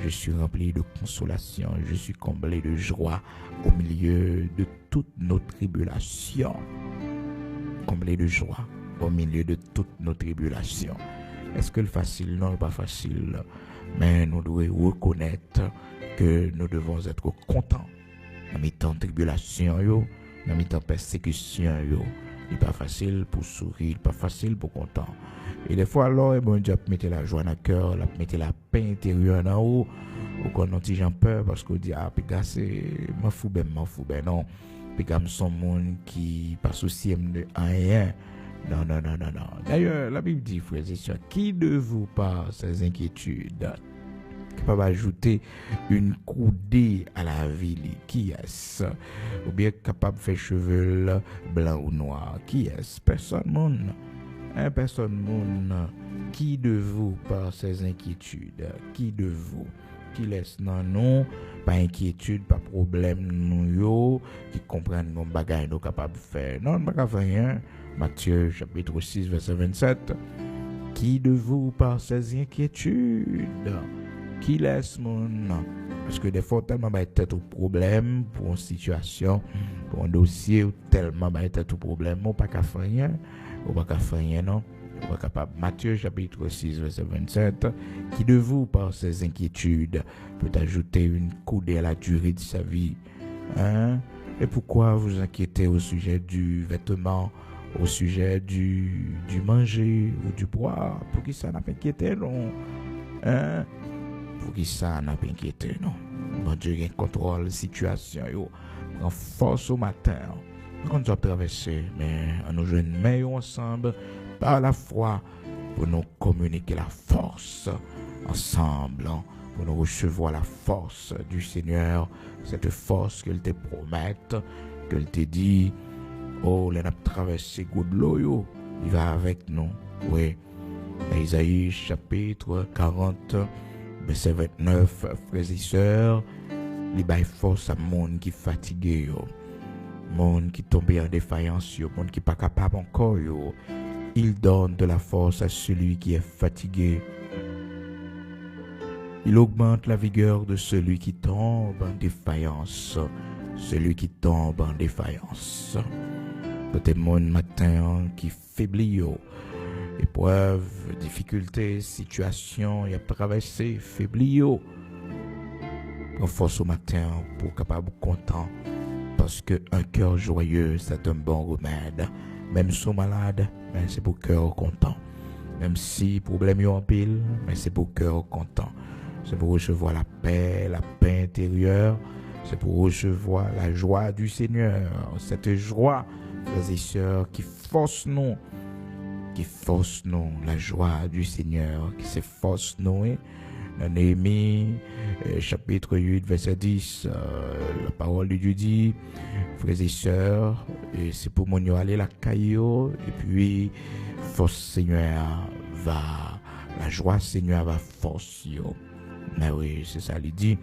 Je suis rempli de consolation. Je suis comblé de joie au milieu de toutes nos tribulations. Comblé de joie au milieu de toutes nos tribulations. Est-ce que le facile? Non, pas facile. Mais nous devons reconnaître que nous devons être contents. Dans mes temps de tribulation, dans mes temps de persécution, il n'est pas facile pour sourire, pas facile pour content. Et des fois, alors, bon Dieu mettre la joie dans le cœur, mettre la paix intérieure en haut, ou qu'on a petit peur parce qu'on dit, puis gars, c'est, m'en fous ben, non. Puis gars, son monde qui pas souci de rien. Non. D'ailleurs, la Bible dit, frères et sœurs, qui de vous par ses inquiétudes capable d'ajouter une coudée à la vie, qui est-ce? Ou bien capable de faire cheveux blancs ou noirs, qui est-ce? Personne monde. Personne monde. Qui de vous par ses inquiétudes? Qui de vous? Qui laisse non, pas inquiétude, pas problème, nous qui comprennent nos bagages, nous capables de faire. Non, pas capable de faire rien. Matthieu chapitre 6, verset 27. Qui de vous par ses inquiétudes? Qui laisse mon nom? Parce que des fois, tellement tête au problème pour une situation, pour un dossier, tellement tête au problème, on pas qu'à faire rien, non. On pas capable. Matthieu chapitre 6, verset 27. Qui de vous, par ses inquiétudes, peut ajouter une coudée à la durée de sa vie? Et pourquoi vous inquiétez au sujet du vêtement, au sujet du manger ou du boire? Pour qui ça n'a pas inquiété, non? Pour qui ça n'a pas inquiété, non? Bon Dieu, il contrôle la situation, prend force au matin. Quand nous avons traversé, mais on nous joignons meilleurs ensemble par la foi pour nous communiquer la force ensemble pour nous recevoir la force du Seigneur, cette force qu'elle te promette, qu'elle te dit, oh, elle a traversé de l'eau, il va avec nous. Oui, Isaïe chapitre 40, verset 29, frères et sœurs, il y a force à monde qui est fatigué, monde qui tombe en défaillance, monde qui n'est pas capable encore. Il donne de la force à celui qui est fatigué. Il augmente la vigueur de celui qui tombe en défaillance. Celui qui tombe en défaillance. Peut-être mon matin qui faiblit. Épreuve, difficulté, situation, il a traversé, faibli. Prends force au matin pour capable content. Parce qu'un cœur joyeux, c'est un bon remède. Même si on est malade, mais c'est pour cœur content. Même si problème est en pile, mais c'est pour cœur content. C'est pour recevoir la paix intérieure. C'est pour recevoir la joie du Seigneur. Cette joie, frères et sœurs, qui force nous, la joie du Seigneur, qui s'efforce nous. Dans Néhémie, chapitre 8, verset 10, la parole de Dieu dit, frères et sœurs, c'est pour mon aller la caillou, et puis, force Seigneur la joie Seigneur va force yo. Mais oui, c'est ça, il dit,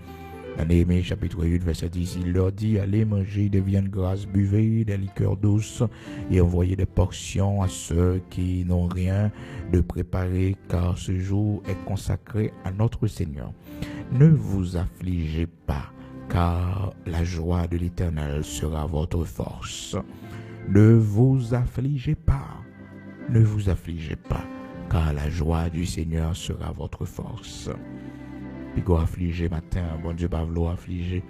dans Néhémie, chapitre 8, verset 10, il leur dit, allez manger des viandes grasses, buvez des liqueurs douces, et envoyez des portions à ceux qui n'ont rien de préparé, car ce jour est consacré à notre Seigneur. Ne vous affligez pas, car la joie de l'Éternel sera votre force. Ne vous affligez pas, car la joie du Seigneur sera votre force. Puis go affligé matin, bon Dieu pas vouloir affliger.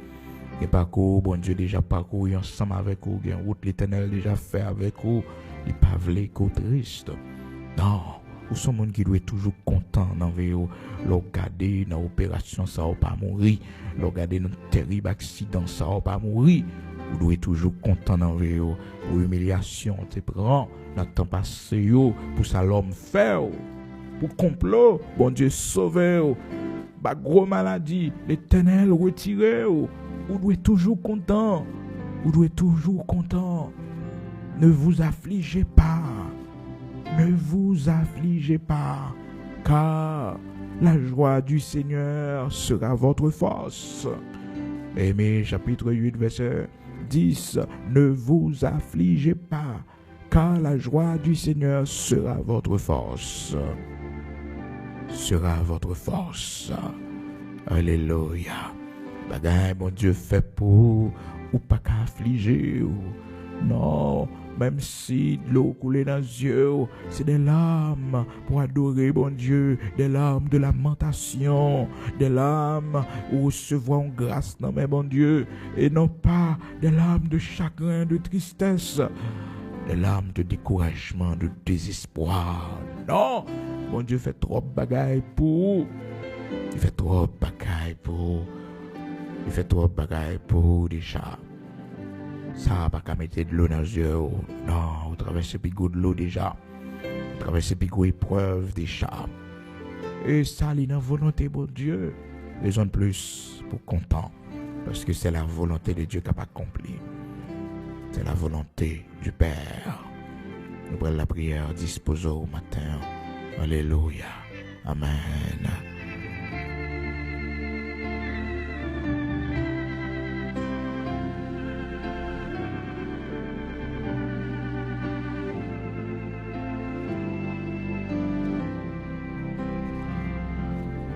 Et parcours, bon Dieu déjà parcouru ensemble avec vous, une route l'Éternel déjà fait avec vous. Il pas vle qu'au triste. Non, ou sont monde qui doit être toujours content dans vie, le regarder dans opération ça va pas mourir, le regarder dans terrible accident ça va pas mourir. Vous doit être toujours content dans vie, ou humiliation te prend dans temps passé pour ça l'homme fait, pour complot, bon Dieu sauver. Bah gros maladie, l'Éternel retiré. Vous doit toujours content. Ne vous affligez pas. Car la joie du Seigneur sera votre force. Néhémie chapitre 8 verset 10. Ne vous affligez pas, car la joie du Seigneur sera votre force. Alléluia. Bagay, mon Dieu, fait pour ou pas qu'à affliger. Non, même si l'eau coulait dans les yeux, c'est des larmes pour adorer mon Dieu, des larmes de lamentation, des larmes où recevoir une grâce dans mes bon Dieu, et non pas des larmes de chagrin, de tristesse, des larmes de découragement, de désespoir. Non, mon Dieu fait trop bagaille pour. Il fait trop bagaille pour déjà. Ça va pas qu'à mettre de l'eau dans les yeux. Non, vous traversez pigou de l'eau déjà. Vous traversez pigou épreuve déjà. Et ça, il est dans la volonté de Dieu. Raison de plus pour content. Parce que c'est la volonté de Dieu qui a accompli. C'est la volonté du Père. Nous prenons la prière disposée au matin. Alléluia. Amen.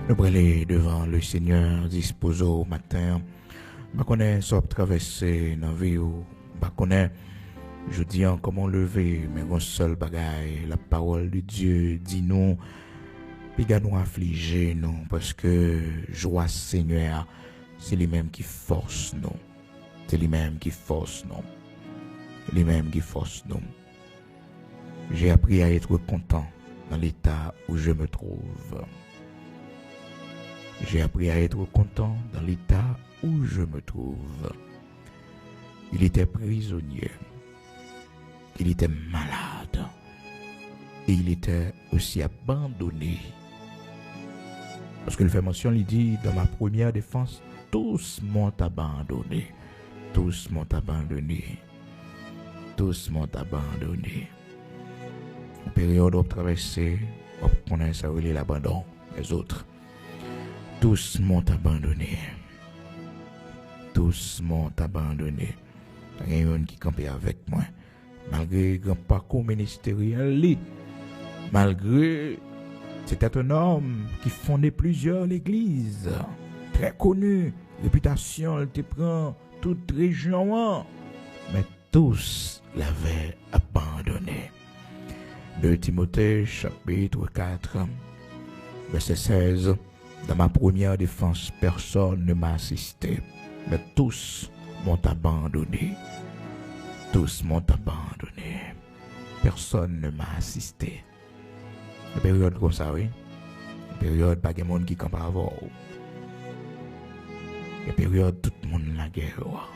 Nous prenons devant le Seigneur disposé au matin. Je connais ça traverser dans la vie. Je connais, je dis comment lever, mais un seul bagaille. La parole de Dieu dit nous, puis nous affliger nous, parce que joie Seigneur, c'est lui-même qui force nous. J'ai appris à être content dans l'état où je me trouve. Il était prisonnier. Il était malade. Et il était aussi abandonné. Parce qu'il fait mention, il dit, dans ma première défense, tous m'ont abandonné. Tous m'ont abandonné. Tous m'ont abandonné. En période où traversée, on connaît ça, l'abandon des autres. Tous m'ont abandonné. Tous m'ont abandonné. Il y a un qui campait avec moi. Malgré grand parcours ministériel, malgré c'était un homme qui fondait plusieurs églises, très connu, réputation, il te prend toute région, mais tous l'avaient abandonné. 2 Timothée chapitre 4, verset 16. Dans ma première défense, personne ne m'a assisté, mais tous m'ont abandonné. Tous m'ont abandonné. Personne ne m'a assisté. Une période comme ça, oui. Une période pas de monde qui campe avant. Une période tout le monde la guerre.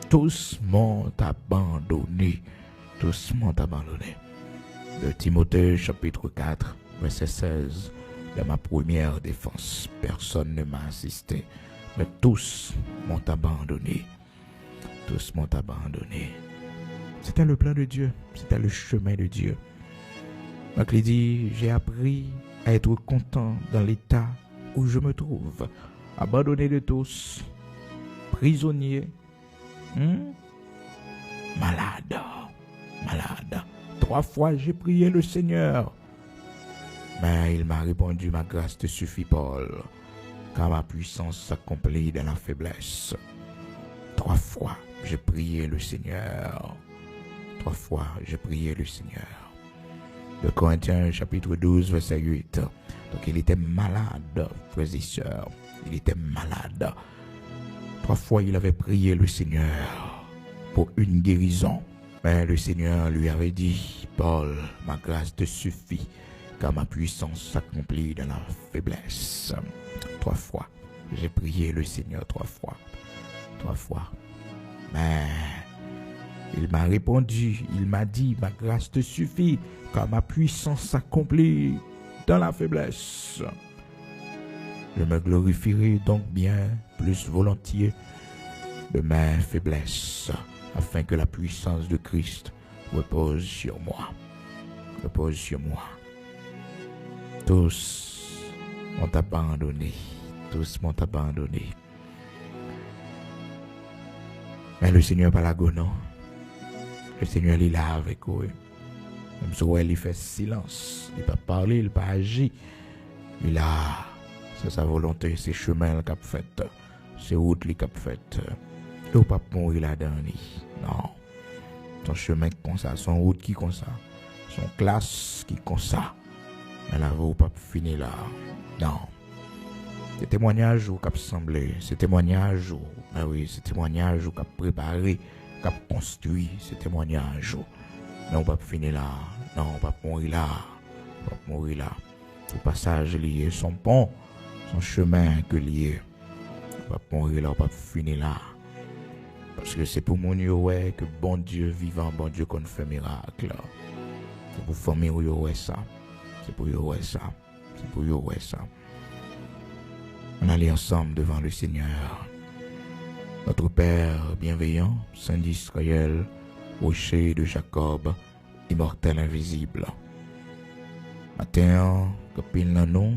Tous m'ont abandonné. Tous m'ont abandonné. De Timothée chapitre 4, verset 16. Dans ma première défense, personne ne m'a assisté, mais tous m'ont abandonné. Tous m'ont abandonné. C'était le plan de Dieu, c'était le chemin de Dieu. Donc il dit, j'ai appris à être content dans l'état où je me trouve, abandonné de tous, prisonnier, malade. 3 fois j'ai prié le Seigneur, mais il m'a répondu, ma grâce te suffit, Paul, car ma puissance s'accomplit dans la faiblesse. 3 fois j'ai prié le Seigneur. 3 fois j'ai prié le Seigneur. De Corinthiens chapitre 12 verset 8. Donc il était malade, frères et sœurs. Il était malade. 3 fois il avait prié le Seigneur pour une guérison. Mais le Seigneur lui avait dit, Paul, ma grâce te suffit, car ma puissance s'accomplit dans la faiblesse. 3 fois j'ai prié le Seigneur, 3 fois. 3 fois. Mais il m'a répondu, il m'a dit, ma grâce te suffit, car ma puissance s'accomplit dans la faiblesse. Je me glorifierai donc bien plus volontiers de mes faiblesses, afin que la puissance de Christ repose sur moi. Repose sur moi. Tous m'ont abandonné. Tous m'ont abandonné. Mais le Seigneur pas la go, non. Le Seigneur il est là avec eux. Même si il fait silence, il pas parler, il pas agir. Il a, c'est sa volonté, c'est chemin qu'il a fait, c'est route qu'il a fait. Il ne pas mourir là-dedans. Non. Son chemin comme ça, son route qui comme ça, son classe qui comme ça. Mais là, vous pas finir là. Non. C'est témoignage ou cap semblé, c'est témoignage ou, ben oui, c'est témoignage ou cap préparé, cap construit, c'est témoignage ou. Mais on va pas finir là, non, on va pas mourir là, on va pas mourir là. Au passage lié, son pont, son chemin que lié, on va pas mourir là, on va pas finir là. Parce que c'est pour mon ouais que bon Dieu vivant, bon Dieu qu'on fait miracle. C'est pour famille où ouais ça, c'est pour ouais ça, c'est pour ouais ça. On allait ensemble devant le Seigneur. Notre Père bienveillant, Saint d'Israël, rocher de Jacob, immortel invisible. Matin, copine nous,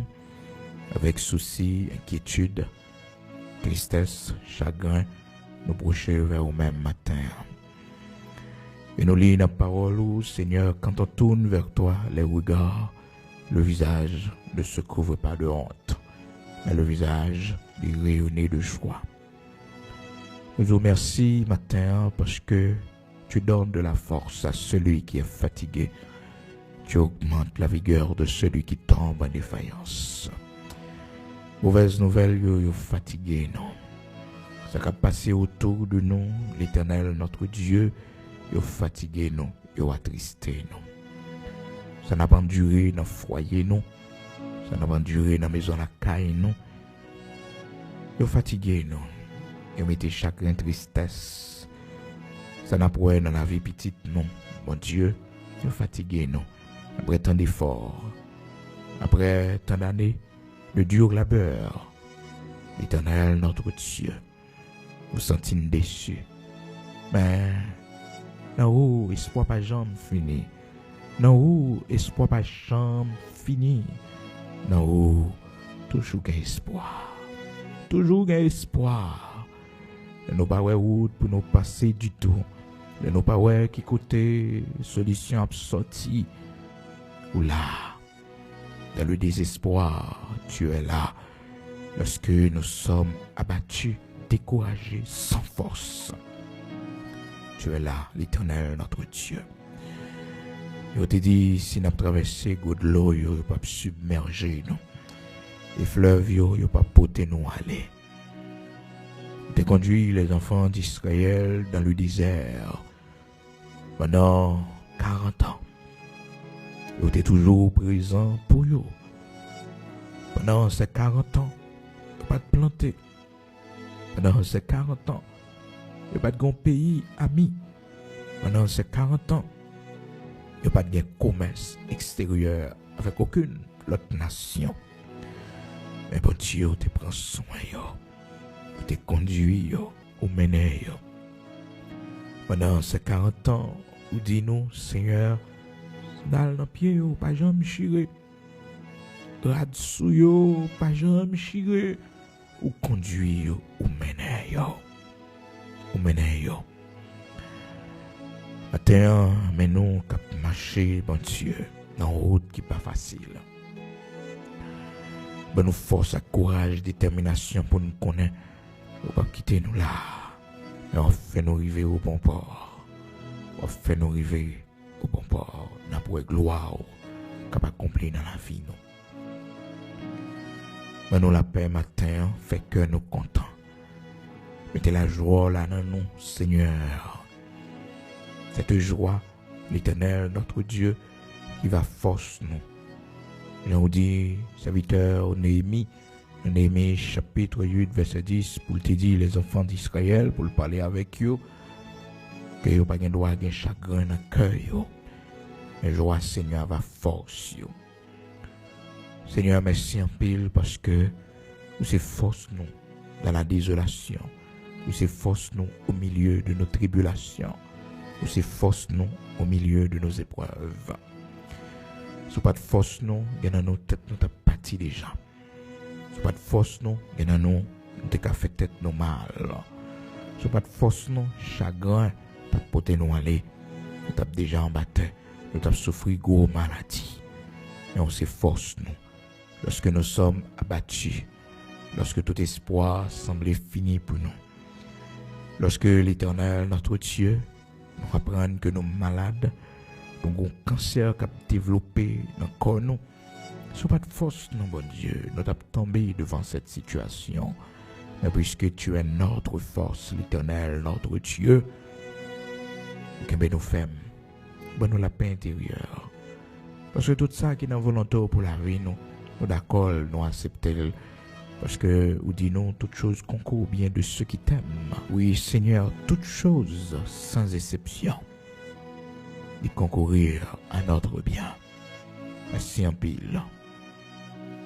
avec souci, inquiétude, tristesse, chagrin, nous brocher vers au même matin. Et nous lisons la parole, Seigneur, quand on tourne vers toi les regards, le visage ne se couvre pas de honte, mais le visage est rayonné de joie. Nous vous remercions matin parce que tu donnes de la force à celui qui est fatigué. Tu augmentes la vigueur de celui qui tombe en défaillance. Mauvaise nouvelle, vous fatigué, non. Ça a passé autour de nous, l'Éternel, notre Dieu, vous fatigué, non. Vous attristé, non. Ça n'a pas duré dans le foyer, non. Ça n'a pas duré dans la maison, la caille, non. Vous fatigué, non. Vous mettez chagrin, tristesse. Ça n'a pas dans la vie petite, non. Mon Dieu, vous fatigué, non. Après tant d'efforts, après tant d'années, le dur labeur, l'Éternel notre Dieu, nous sentons déçus. Mais, non, où espoir pas jamais fini. Non, où espoir pas jamais fini. Non, où toujours gain espoir. Toujours gain espoir. Nous pas ouais route pour nous passer du tout. Nous pas ouais qui côté solution sortie. Ou là, dans le désespoir, tu es là. Lorsque nous sommes abattus, découragés, sans force. Tu es là, l'Éternel, notre Dieu. Je te dis, si nous traversons de l'eau, nous ne pas submerger, non. Les fleuves, nous ne pas porter nous aller. Tu as conduit les enfants d'Israël dans le désert pendant 40 ans. Tu es toujours présent pour eux. Pendant ces 40 ans, tu n'as pas de planter. Pendant ces 40 ans, il n'y a pas de pays ami. Pendant ces 40 ans, il n'y a pas de commerce extérieur avec aucune autre nation. Mais bon Dieu, tu prends soin, tu conduis, ou mené. Pendant ces 40 ans, ou dis-nous, Seigneur, dans le pied, pas jamais chiré. Grade sous yo, pas jamais chiré. Ou conduit, ou mené, ou mené. Matin, mais nous cap marcher, bon Dieu, dans une route qui n'est pas facile. Ben nous force à courage, détermination pour nous connaître, pour pas quitter nous là. Mais on fait nous arriver au bon port. On fait nous arriver au bon port. N'a pour gloire capable d'accomplir dans la vie nous. Ben nous la paix matin, fait que nous contents. Mettez la joie là dans nous, Seigneur. Cette joie, l'Éternel, notre Dieu, qui va force nous. Je vous dis, serviteur Néhémie, chapitre 8, verset 10, pour te dire les enfants d'Israël, pour parler avec eux, que vous n'avez pas droit à chagrin dans le cœur. Mais joie, Seigneur, va force vous. Seigneur, merci en pile parce que vous c'est force nous dans la désolation. Vous c'est force nous au milieu de nos tribulations. Vous c'est force nous au milieu de nos épreuves. Si pas de force nous, il y a nos têtes nous t'a parti déjà. Si pas de force nous, il y a nous t'a fait tête nous mal. Si pas de force nous, chagrin t'a porté nous aller. Nous t'a déjà embattu. Nous t'a souffert gros maladie. Mais on s'efforce nous. Lorsque nous sommes abattus, lorsque tout espoir semblait fini pour nous, lorsque l'Éternel, notre Dieu, nous apprend que nous sommes malades, nous avons un cancer qui a développé dans le corps, nous, ce n'est pas de force, non, bon Dieu, nous sommes tombés devant cette situation. Mais puisque tu es notre force, l'Éternel, notre Dieu, nous faisons, nous la paix intérieure. Parce que tout ça qui est dans volonté pour la vie, nous d'accord, nous acceptons. Parce que vous dites non, toutes choses concourent bien de ceux qui t'aiment. Oui, Seigneur, toutes choses, sans exception, ils concourir à notre bien. Merci en pile.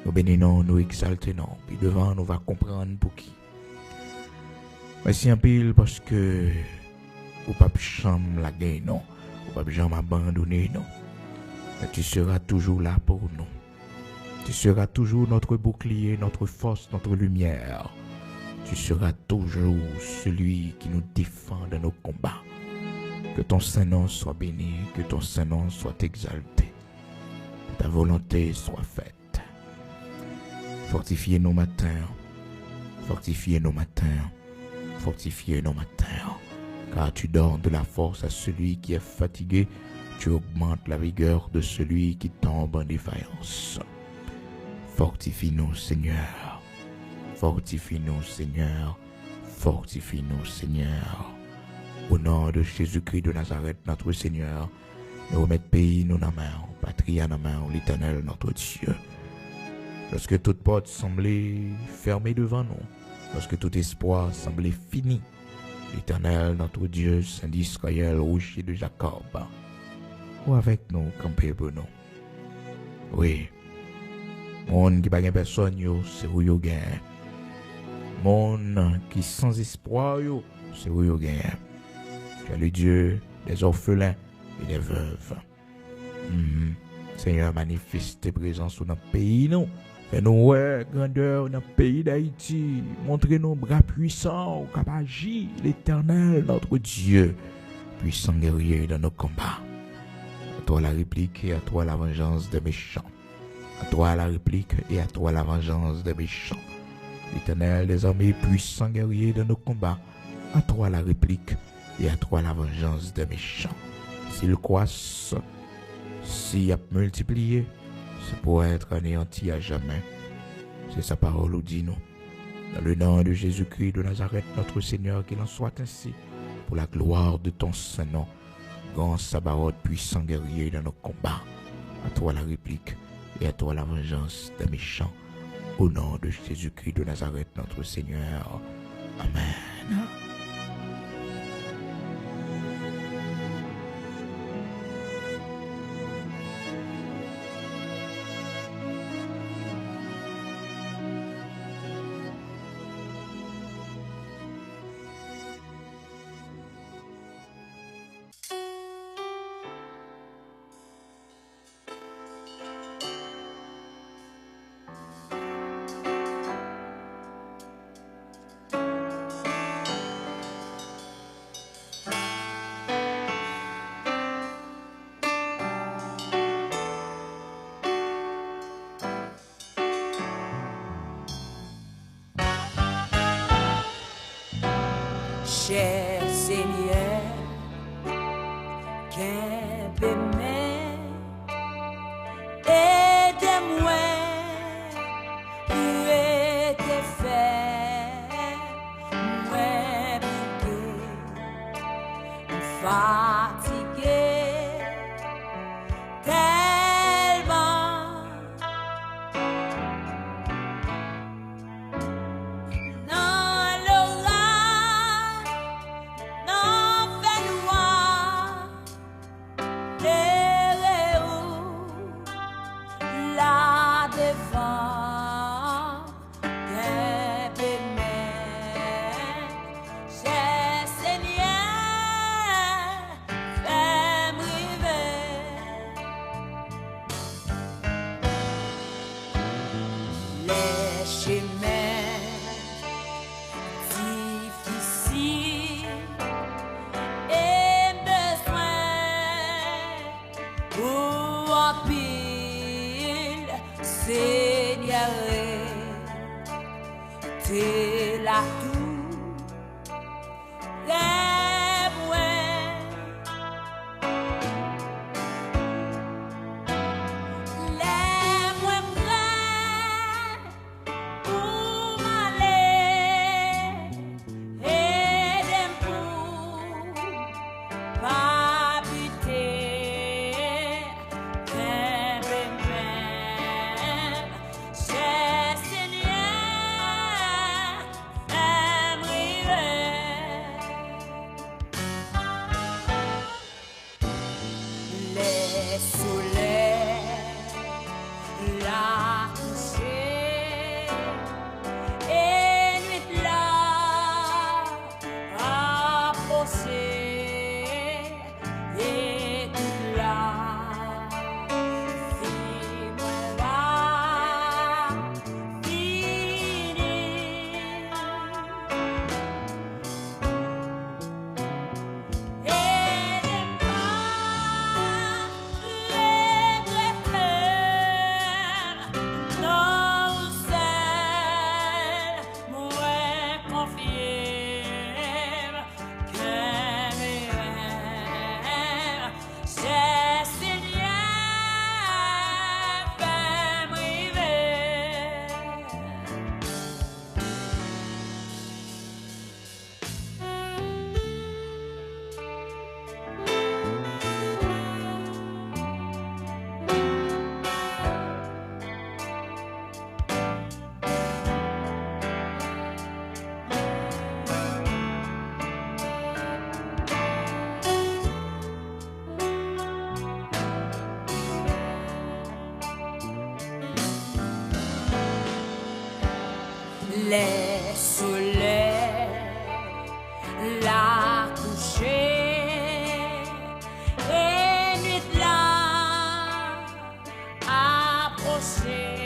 Nous bénissons, nous exaltons, puis devant nous va comprendre pour qui. Merci en pile parce que vous ne pouvez pas jamais la gagner, non. Vous ne pouvez pas jamais abandonner, non. Mais tu seras toujours là pour nous. Tu seras toujours notre bouclier, notre force, notre lumière. Tu seras toujours celui qui nous défend dans nos combats. Que ton Saint-Nom soit béni, que ton Saint-Nom soit exalté. Que ta volonté soit faite. Fortifiez nos matins, fortifiez nos matins, fortifiez nos matins. Car tu donnes de la force à celui qui est fatigué, tu augmentes la vigueur de celui qui tombe en défaillance. Fortifie-nous, Seigneur. Fortifie-nous, Seigneur. Fortifie-nous, Seigneur. Au nom de Jésus-Christ de Nazareth, notre Seigneur, nous remettons pays nous dans la main, patrie dans la main, l'Éternel, notre Dieu. Lorsque toute porte semblait fermée devant nous, lorsque tout espoir semblait fini, l'Éternel, notre Dieu, Saint d'Israël, rocher de Jacob, ou avec nous, campez pour nous. Oui. Monde qui pas gen personne yo, c'est où yo gen. Monde qui sans espoir yo, c'est où yo gen. Tu es le Dieu des orphelins et des veuves. Seigneur, manifeste tes présences dans notre pays, nous. Fais-nous ouais, grandeur dans le pays d'Haïti. Montrez-nous bras puissants, capable d'agir, l'Éternel, notre Dieu, puissant guerrier dans nos combats. À toi la réplique et à toi la vengeance des méchants. À toi la réplique et à toi la vengeance des méchants. L'Éternel des armées, puissant guerrier dans nos combats. À toi la réplique et à toi la vengeance des méchants. S'il croissent, s'il a multiplié, c'est pour être anéanti à jamais. C'est sa parole nous dit nous. Dans le nom de Jésus-Christ de Nazareth, notre Seigneur, qu'il en soit ainsi, pour la gloire de ton Saint-Nom. Grand Sabaoth, puissant guerrier dans nos combats. À toi la réplique et à toi la vengeance des méchants. Au nom de Jésus-Christ de Nazareth, notre Seigneur. Amen. Cher Seigneur, qu'aime-moi, aide-moi, pour te faire, moi fatigué, tellement. Seigneur, t'es là tout, lève-moi, lève-moi près pour m'aller, aide-moi pour pas buter. les soleils, la coucher et nuit là approcher.